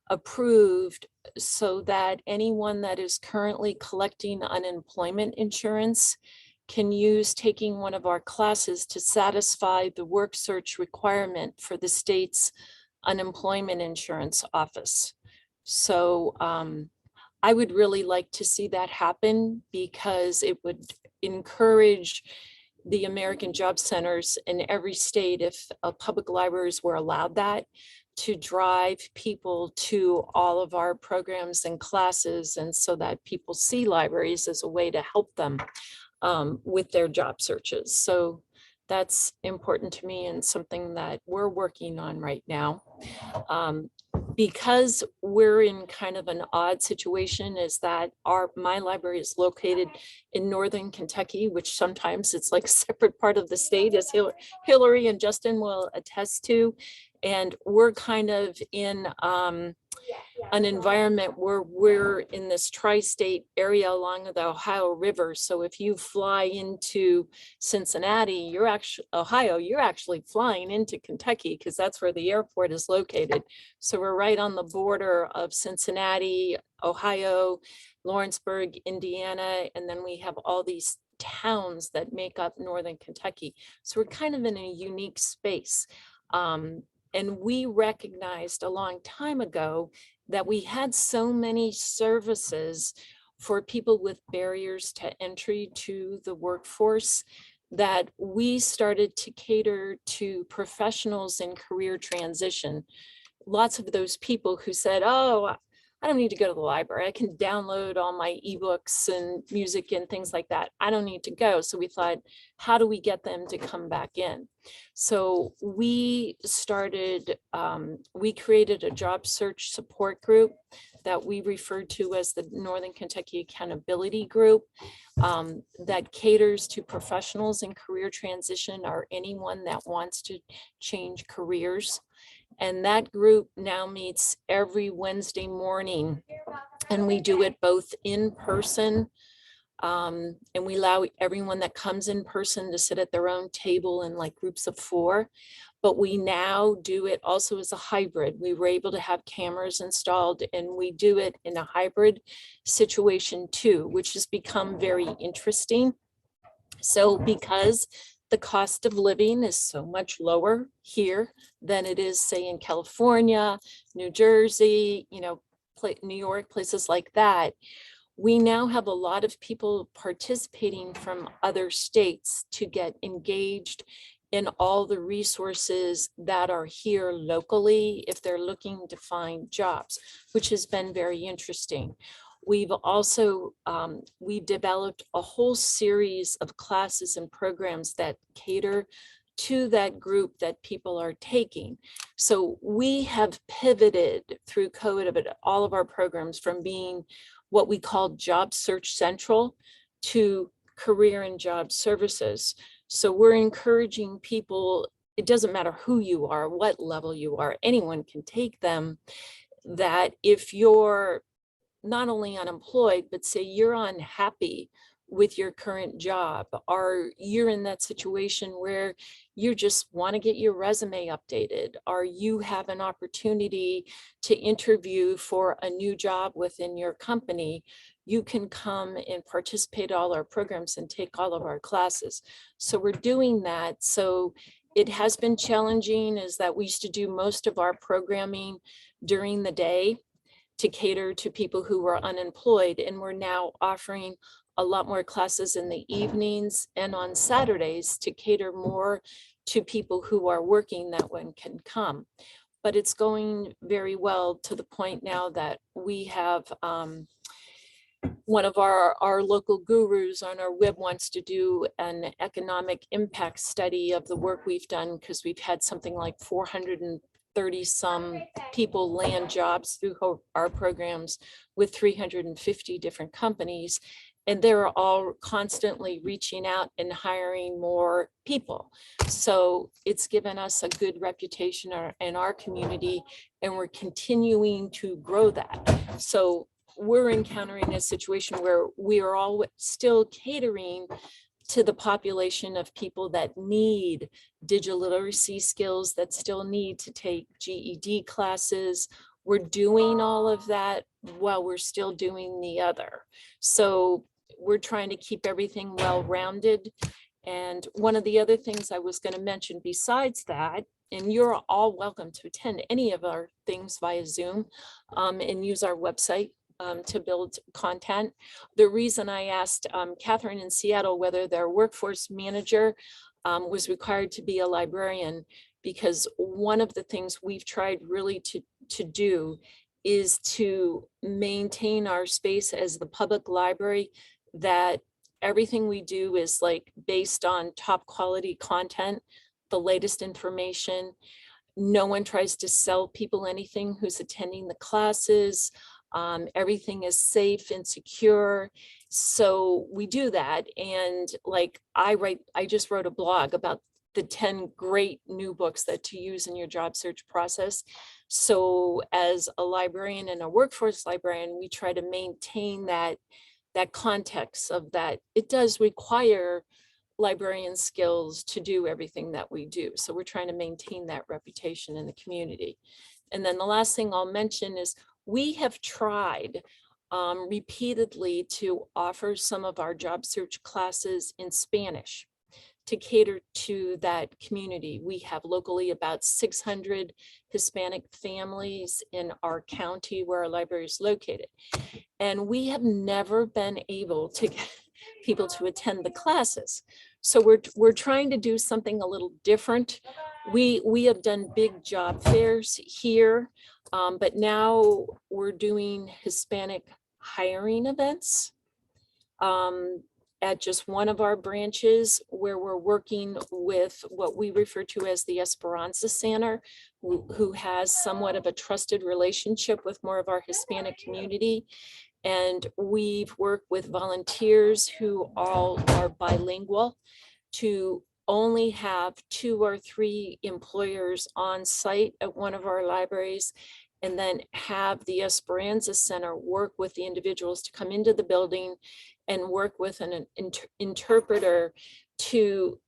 approved so that anyone that is currently collecting unemployment insurance can use taking one of our classes to satisfy the work search requirement for the state's unemployment insurance office. So I would really like to see that happen because it would encourage the American Job Centers in every state, if public libraries were allowed that, to drive people to all of our programs and classes, and so that people see libraries as a way to help them with their job searches. So that's important to me and something that we're working on right now. Because we're in kind of an odd situation, is that my library is located in Northern Kentucky, which sometimes it's like a separate part of the state, as Hillary and Justin will attest to. And we're kind of in an environment where we're in this tri-state area along the Ohio River. So if you fly into Cincinnati, Ohio, you're actually flying into Kentucky because that's where the airport is located. So we're right on the border of Cincinnati, Ohio, Lawrenceburg, Indiana, and then we have all these towns that make up Northern Kentucky. So we're kind of in a unique space. And we recognized a long time ago that we had so many services for people with barriers to entry to the workforce that we started to cater to professionals in career transition. Lots of those people who said, oh, I don't need to go to the library. I can download all my ebooks and music and things like that. I don't need to go. So we thought, how do we get them to come back in? So we started, we created a job search support group that we referred to as the Northern Kentucky Accountability Group, that caters to professionals in career transition or anyone that wants to change careers. And that group now meets every Wednesday morning, and we do it both in person, and we allow everyone that comes in person to sit at their own table in like groups of 4. But we now do it also as a hybrid. We were able to have cameras installed, and we do it in a hybrid situation too, which has become very interesting. So because the cost of living is so much lower here than it is, say, in California, New Jersey, New York, places like that, we now have a lot of people participating from other states to get engaged in all the resources that are here locally if they're looking to find jobs, which has been very interesting. We've also, we've developed a whole series of classes and programs that cater to that group that people are taking. So we have pivoted through COVID of all of our programs from being what we call Job Search Central to Career and Job Services. So we're encouraging people, it doesn't matter who you are, what level you are, anyone can take them, that if you're not only unemployed, but say you're unhappy with your current job, or you're in that situation where you just want to get your resume updated, or you have an opportunity to interview for a new job within your company, you can come and participate in all our programs and take all of our classes. So we're doing that. So it has been challenging, is that we used to do most of our programming during the day to cater to people who were unemployed. And we're now offering a lot more classes in the evenings and on Saturdays to cater more to people who are working that one can come. But it's going very well to the point now that we have one of our local gurus on our web wants to do an economic impact study of the work we've done, because we've had something like 430 some people land jobs through our programs with 350 different companies. And they're all constantly reaching out and hiring more people. So it's given us a good reputation in our community, and we're continuing to grow that. So we're encountering a situation where we are all still catering to the population of people that need digital literacy skills, that still need to take GED classes. We're doing all of that while we're still doing the other. So we're trying to keep everything well-rounded. And one of the other things I was going to mention besides that, and you're all welcome to attend any of our things via Zoom and use our website to build content. The reason I asked Catherine in Seattle whether their workforce manager was required to be a librarian, because one of the things we've tried really to do is to maintain our space as the public library, that everything we do is like based on top quality content, the latest information. No one tries to sell people anything who's attending the classes. Everything is safe and secure. So we do that. And like I just wrote a blog about the 10 great new books that to use in your job search process. So as a librarian and a workforce librarian, we try to maintain that context of that. It does require librarian skills to do everything that we do. So we're trying to maintain that reputation in the community. And then the last thing I'll mention is we have tried repeatedly to offer some of our job search classes in Spanish to cater to that community. We have locally about 600 Hispanic families in our county where our library is located. And we have never been able to get people to attend the classes. So we're trying to do something a little different. We have done big job fairs here, but now we're doing Hispanic hiring events at just one of our branches, where we're working with what we refer to as the Esperanza Center, who has somewhat of a trusted relationship with more of our Hispanic community. And we've worked with volunteers who all are bilingual to only have 2 or 3 employers on site at one of our libraries, and then have the Esperanza Center work with the individuals to come into the building and work with an interpreter to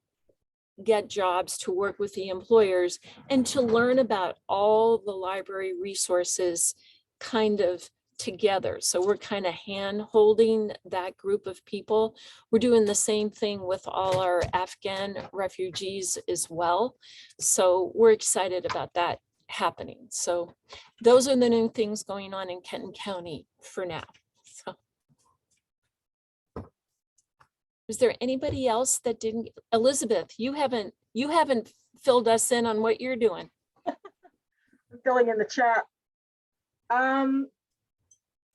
get jobs, to work with the employers, and to learn about all the library resources kind of together. So we're kind of hand holding that group of people. We're doing the same thing with all our Afghan refugees as well. So we're excited about that happening. So those are the new things going on in Kenton County for now. So is there anybody else that didn't? Elizabeth, you haven't filled us in on what you're doing.
I'm filling in the chat.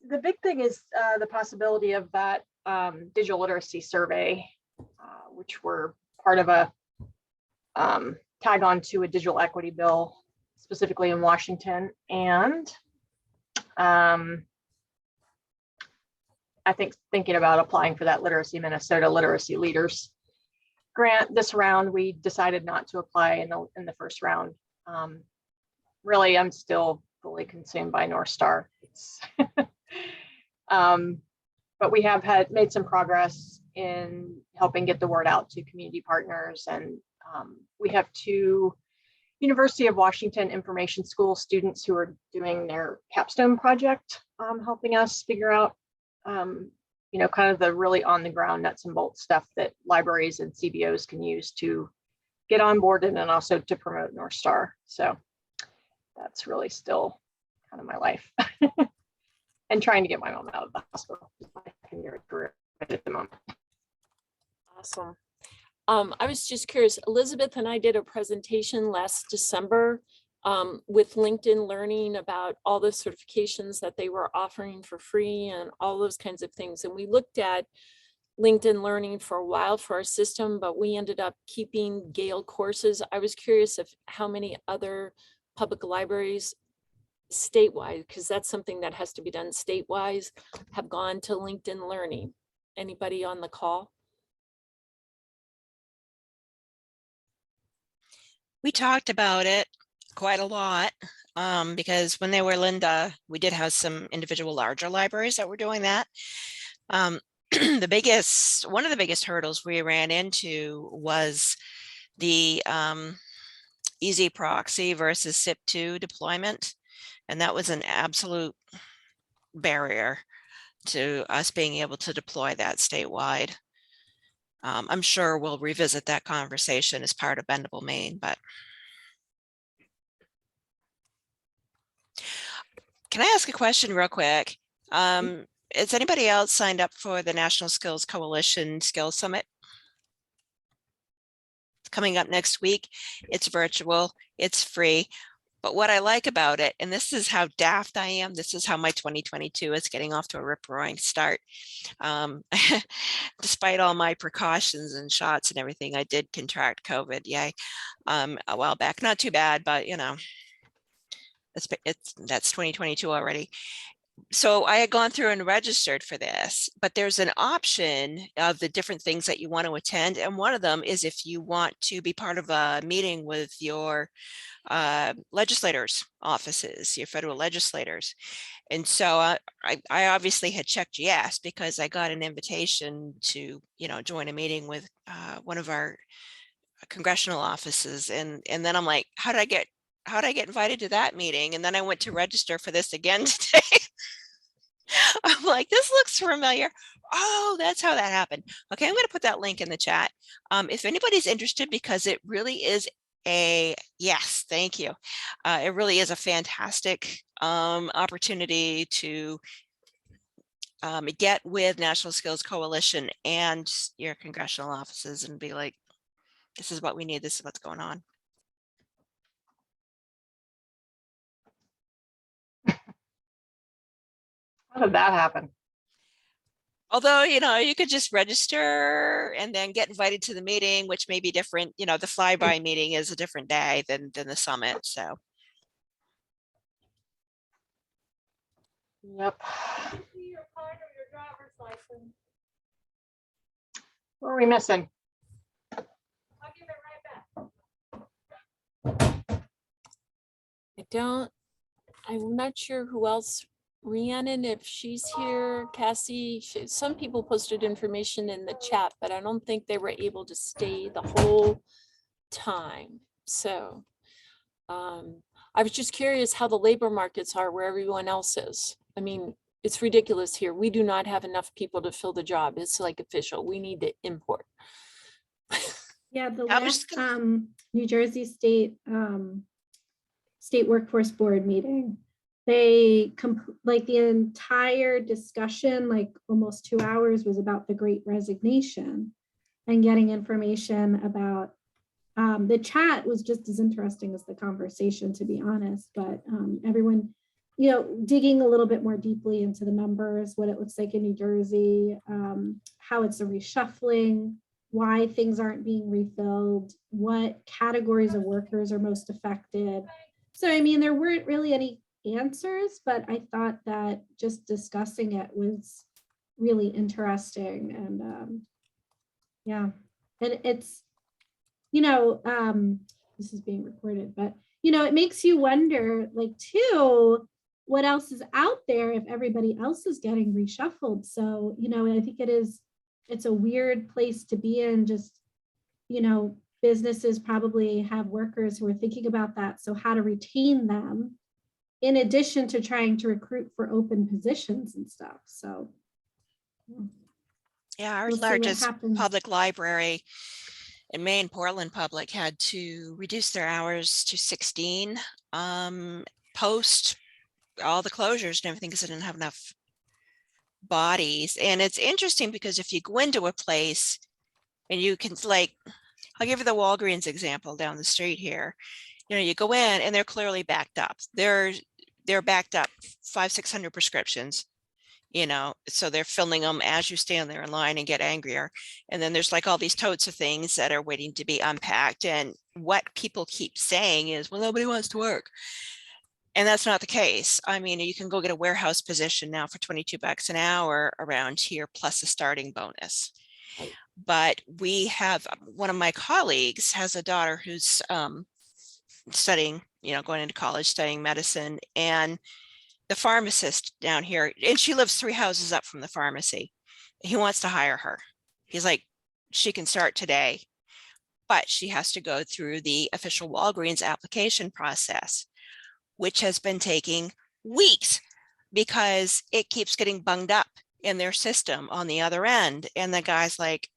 The big thing is the possibility of that digital literacy survey, which we're part of a tag on to a digital equity bill, specifically in Washington. And I think thinking about applying for that Literacy Minnesota Literacy Leaders grant. This round, we decided not to apply in the first round. Really, I'm still fully consumed by North Star. But we have made some progress in helping get the word out to community partners. And we have 2 University of Washington Information School students who are doing their capstone project, helping us figure out, kind of the really on the ground nuts and bolts stuff that libraries and CBOs can use to get on board and then also to promote North Star. So that's really still kind of my life. And trying to get my mom out of the hospital. I can get her through it at the moment.
Awesome. I was just curious, Elizabeth and I did a presentation last December with LinkedIn Learning about all the certifications that they were offering for free and all those kinds of things. And we looked at LinkedIn Learning for a while for our system, but we ended up keeping Gale courses. I was curious if how many other public libraries statewide, because that's something that has to be done statewide, have gone to LinkedIn Learning. Anybody on the call?
We talked about it quite a lot because when they were Linda, we did have some individual larger libraries that were doing that. One of the biggest hurdles we ran into was the easy proxy versus SIP2 deployment. And that was an absolute barrier to us being able to deploy that statewide. I'm sure we'll revisit that conversation as part of Bendable, Maine, but. Can I ask a question real quick? Is anybody else signed up for the National Skills Coalition Skills Summit? It's coming up next week. It's virtual, it's free. But what I like about it, and this is how daft I am, this is how my 2022 is getting off to a rip-roaring start. Despite all my precautions and shots and everything, I did contract COVID, yay, a while back. Not too bad, but you know, that's 2022 already. So I had gone through and registered for this, but there's an option of the different things that you want to attend. And one of them is if you want to be part of a meeting with your legislators' offices, your federal legislators. And so I obviously had checked yes, because I got an invitation to, you know, join a meeting with one of our congressional offices. And then I'm like, how did I get invited to that meeting? And then I went to register for this again today. I'm like, this looks familiar. Oh, that's how that happened. Okay, I'm going to put that link in the chat. If anybody's interested, because it really is yes, thank you. It really is a fantastic opportunity to get with National Skills Coalition and your congressional offices and be like, this is what we need. This is what's going on.
How did that happen?
Although, you know, you could just register and then get invited to the meeting, which may be different. You know, the flyby meeting is a different day than the summit. So.
Yep. What are we missing?
I'm not sure who else, Rhiannon, if she's here, Cassie, some people posted information in the chat, but I don't think they were able to stay the whole time. So I was just curious how the labor markets are where everyone else is. I mean, it's ridiculous here. We do not have enough people to fill the job. It's like official. We need to import.
Yeah, the last New Jersey State Workforce Board meeting, they like the entire discussion, like almost 2 hours, was about the Great Resignation and getting information about the chat was just as interesting as the conversation, to be honest, but everyone, you know, digging a little bit more deeply into the numbers, what it looks like in New Jersey, how it's a reshuffling, why things aren't being refilled, what categories of workers are most affected. So, I mean, there weren't really any answers, but I thought that just discussing it was really interesting. And yeah, and it's, you know, this is being recorded, but, you know, it makes you wonder, like, too, what else is out there if everybody else is getting reshuffled. So, you know, I think it's a weird place to be in. Just, you know, businesses probably have workers who are thinking about that. So how to retain them in addition to trying to recruit for open positions and stuff. So
yeah, our largest public library in Maine, Portland Public, had to reduce their hours to 16 post all the closures and everything because they didn't have enough bodies. And it's interesting because if you go into a place And you can like, I'll give you the Walgreens example down the street here. You know, you go in and they're clearly backed up. They're backed up 500-600 prescriptions, you know, so they're filling them as you stand there in line and get angrier. And then there's like all these totes of things that are waiting to be unpacked. And what people keep saying is, well, nobody wants to work. And that's not the case. I mean, you can go get a warehouse position now for $22 an hour around here, plus a starting bonus. But we have, one of my colleagues has a daughter who's studying, you know, going into college, studying medicine, and the pharmacist down here, and she lives 3 houses up from the pharmacy. He wants to hire her. He's like, she can start today, but she has to go through the official Walgreens application process, which has been taking weeks because it keeps getting bunged up in their system on the other end. And the guy's like,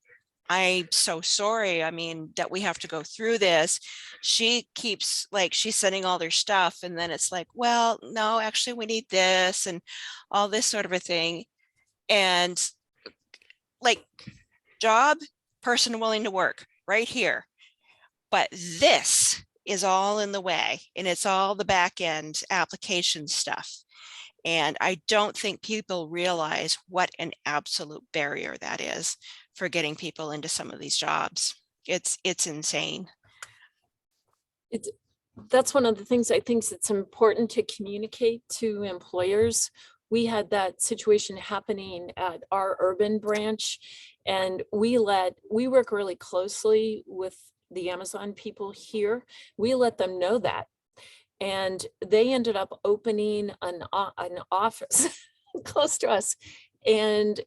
I'm so sorry. I mean, that we have to go through this. She keeps like, she's sending all their stuff. And then it's like, well, no, actually we need this and all this sort of a thing. And like, job, person willing to work right here. But this is all in the way, and it's all the back end application stuff. And I don't think people realize what an absolute barrier that is for getting people into some of these jobs. It's insane.
That's one of the things I think it's important to communicate to employers. We had that situation happening at our urban branch, and we work really closely with the Amazon people here. We let them know that. And they ended up opening an office close to us and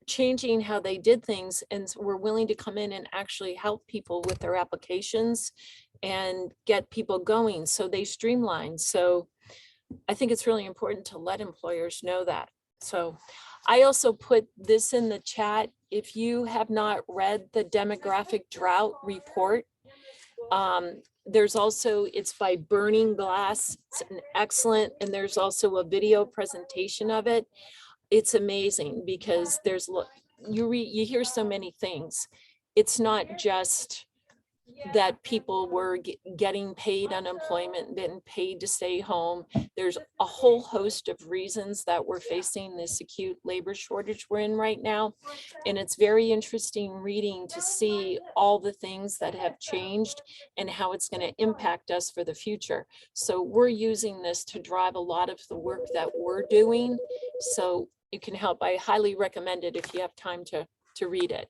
changing how they did things, and were willing to come in and actually help people with their applications and get people going. So they streamlined. So I think it's really important to let employers know that. So I also put this in the chat. If you have not read the demographic drought report, there's also, it's by Burning Glass. It's an excellent, and there's also a video presentation of it. It's amazing because there's, you hear so many things. It's not just that people were getting paid unemployment, getting paid to stay home. There's a whole host of reasons that we're facing this acute labor shortage we're in right now. And it's very interesting reading to see all the things that have changed and how it's going to impact us for the future. So we're using this to drive a lot of the work that we're doing. So it can help. I highly recommend it if you have time to read it.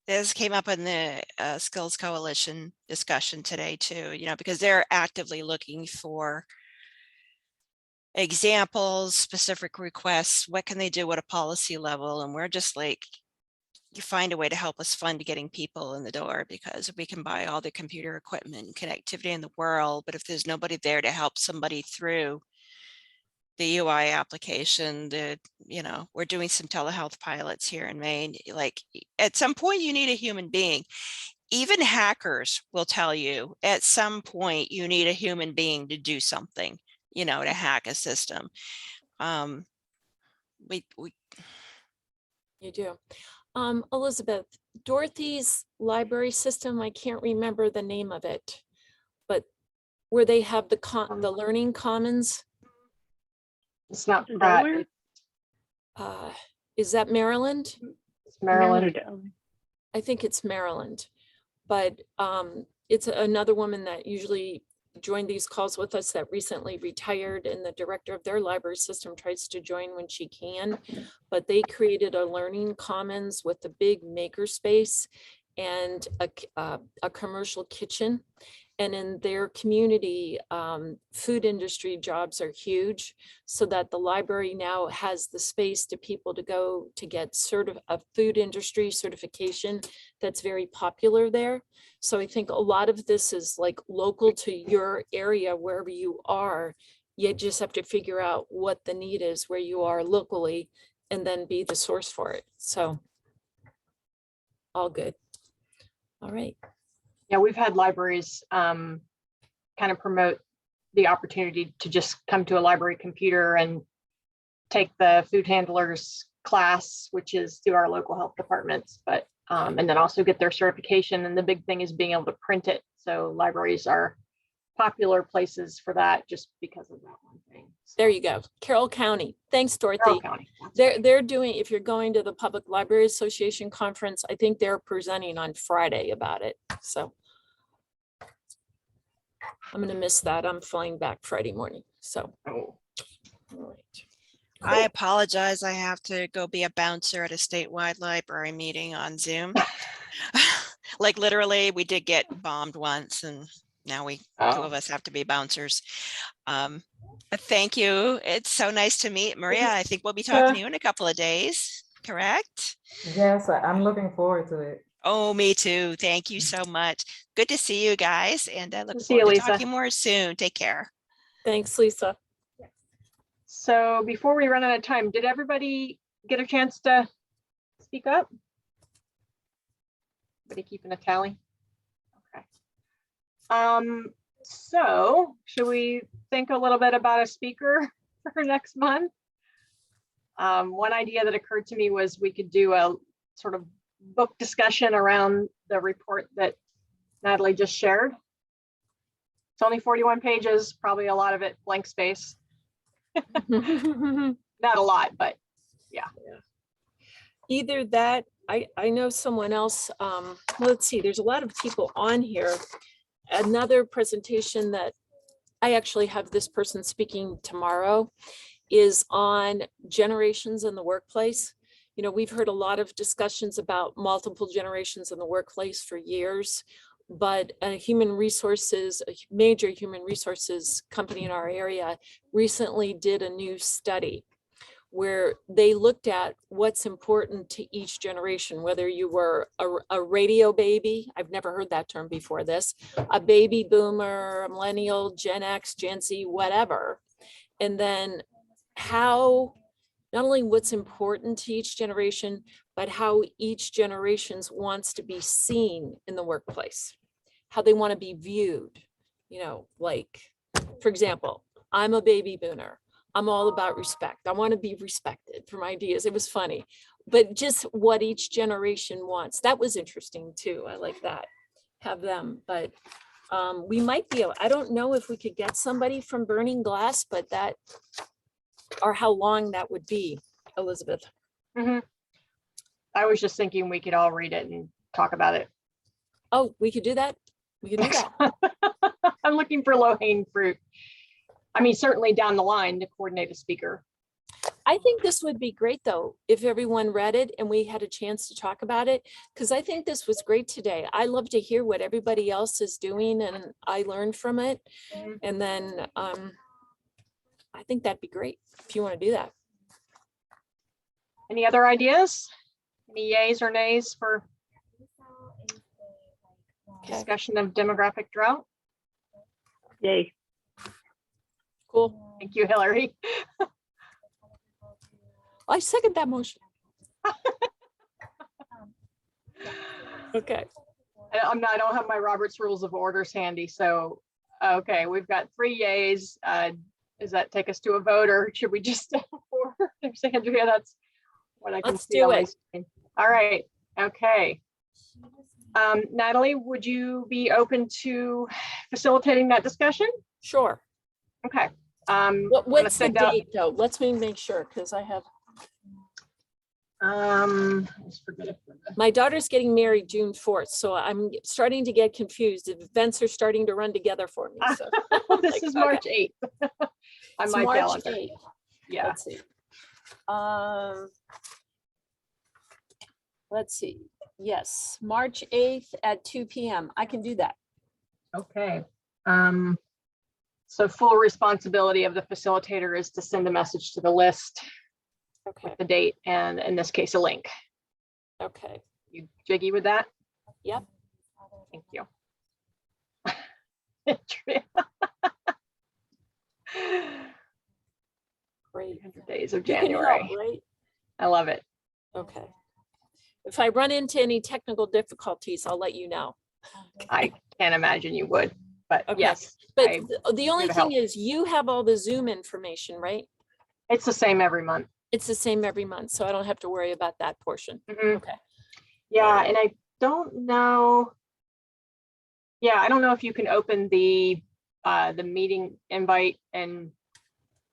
This came up in the Skills Coalition discussion today too, you know, because they're actively looking for examples, specific requests, what can they do at a policy level? And we're just like, you find a way to help us fund getting people in the door, because we can buy all the computer equipment and connectivity in the world, but if there's nobody there to help somebody through the UI application, you know, we're doing some telehealth pilots here in Maine. Like at some point you need a human being. Even hackers will tell you at some point you need a human being to do something, you know, to hack a system. You
do. Elizabeth, Dorothy's library system, I can't remember the name of it, but where they have the learning commons.
It's not
Delaware?
Is that Maryland?
It's Maryland.
Maryland or Delaware?
I think it's Maryland, but it's another woman that usually joined these calls with us that recently retired, and the director of their library system tries to join when she can. But they created a learning commons with a big maker space and a commercial kitchen. And in their community, food industry jobs are huge, so that the library now has the space to people to go to get a food industry certification that's very popular there. So I think a lot of this is like local to your area, wherever you are. You just have to figure out what the need is where you are locally and then be the source for it. So all good. All right.
Yeah, we've had libraries kind of promote the opportunity to just come to a library computer and take the food handler's class, which is through our local health departments, but and then also get their certification. And the big thing is being able to print it. So libraries are popular places for that just because of that one thing.
There you go. Carroll County. Thanks, Dorothy.
Carroll County. That's right.
They're doing, if you're going to the Public Library Association conference, I think they're presenting on Friday about it. So I'm going to miss that. I'm flying back Friday morning. So.
Oh.
All right.
I apologize. I have to go be a bouncer at a statewide library meeting on Zoom. Like literally, we did get bombed once, and now two of us have to be bouncers. But thank you. It's so nice to meet Maria. I think we'll be talking to you in a couple of days, correct?
Yes, I'm looking forward to it.
Oh, me too. Thank you so much. Good to see you guys, and I look
See you,
forward to
Lisa.
talking more soon. Take care.
Thanks, Lisa.
So before we run out of time, did everybody get a chance to speak up? Everybody keeping a tally? Okay. So should we think a little bit about a speaker for next month? One idea that occurred to me was we could do a sort of book discussion around the report that Natalie just shared. It's only 41 pages, probably a lot of it blank space. Not a lot, but yeah.
Either that, I know someone else, let's see, there's a lot of people on here. Another presentation that I actually have this person speaking tomorrow is on generations in the workplace. You know, we've heard a lot of discussions about multiple generations in the workplace for years, but a major human resources company in our area recently did a new study where they looked at what's important to each generation, whether you were a radio baby, I've never heard that term before this, a baby boomer, a millennial, Gen X, Gen Z, whatever. And then how, not only what's important to each generation, but how each generation wants to be seen in the workplace, how they want to be viewed. You know, like, for example, I'm a baby boomer. I'm all about respect. I want to be respected for my ideas. It was funny, but just what each generation wants. That was interesting too. I like that. Have them, but we might be able, I don't know if we could get somebody from Burning Glass, but that, or how long that would be, Elizabeth.
Mm-hmm. I was just thinking we could all read it and talk about it.
Oh, we could do that. We could do that.
I'm looking for low-hanging fruit. I mean, certainly down the line to coordinate a speaker.
I think this would be great though, if everyone read it and we had a chance to talk about it, because I think this was great today. I love to hear what everybody else is doing and I learned from it.
Mm-hmm.
And then I think that'd be great if you want to do that.
Any other ideas? Any yays or nays for discussion of demographic drought?
Yay.
Cool.
Thank you, Hillary.
I second that motion. Okay.
I don't have my Robert's Rules of Orders handy, so okay, we've got 3 yays. Does that take us to a vote, or should we just stay for? There's Andrea. That's what I can
Let's
see
do
on my
it.
screen. All right. Okay. Natalie, would you be open to facilitating that discussion?
Sure.
Okay.
What's the date though? Let's make sure, because I have.
Let's forget it.
My daughter's getting married June 4th, so I'm starting to get confused. The events are starting to run together for me. So
This
like,
is March 8th on
it's
my
March
calendar.
8th.
Yeah.
Let's see. Yes, March 8th at 2 p.m. I can do that.
Okay. So full responsibility of the facilitator is to send a message to the list
Okay.
with the date and in this case, a link.
Okay.
You jiggy with that?
Yep.
Thank you.
Great.
300 days of
You can
January.
help, right?
I love it.
Okay. If I run into any technical difficulties, I'll let you know.
I can't imagine you would, but
Okay.
yes.
But
I-
the only
to
thing
help.
is you have all the Zoom information, right?
It's the same every month.
It's the same every month, so I don't have to worry about that portion.
Mhm.
Okay.
Yeah, and I don't know. Yeah, I don't know if you can open the meeting invite and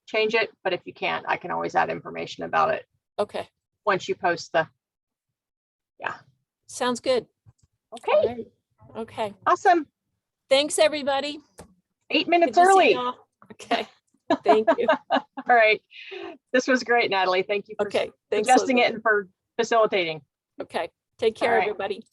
change it, but if you can't, I can always add information about it
Okay.
once you post the.
Sounds good.
Okay,
All right. Okay.
awesome.
Thanks, everybody.
8
Good
minutes
to see
early.
y'all. Okay. Thank you.
All right. This was great, Natalie. Thank you for
Okay. Thanks,
suggesting it
Elizabeth.
and for facilitating.
Okay. Take care,
right.
everybody.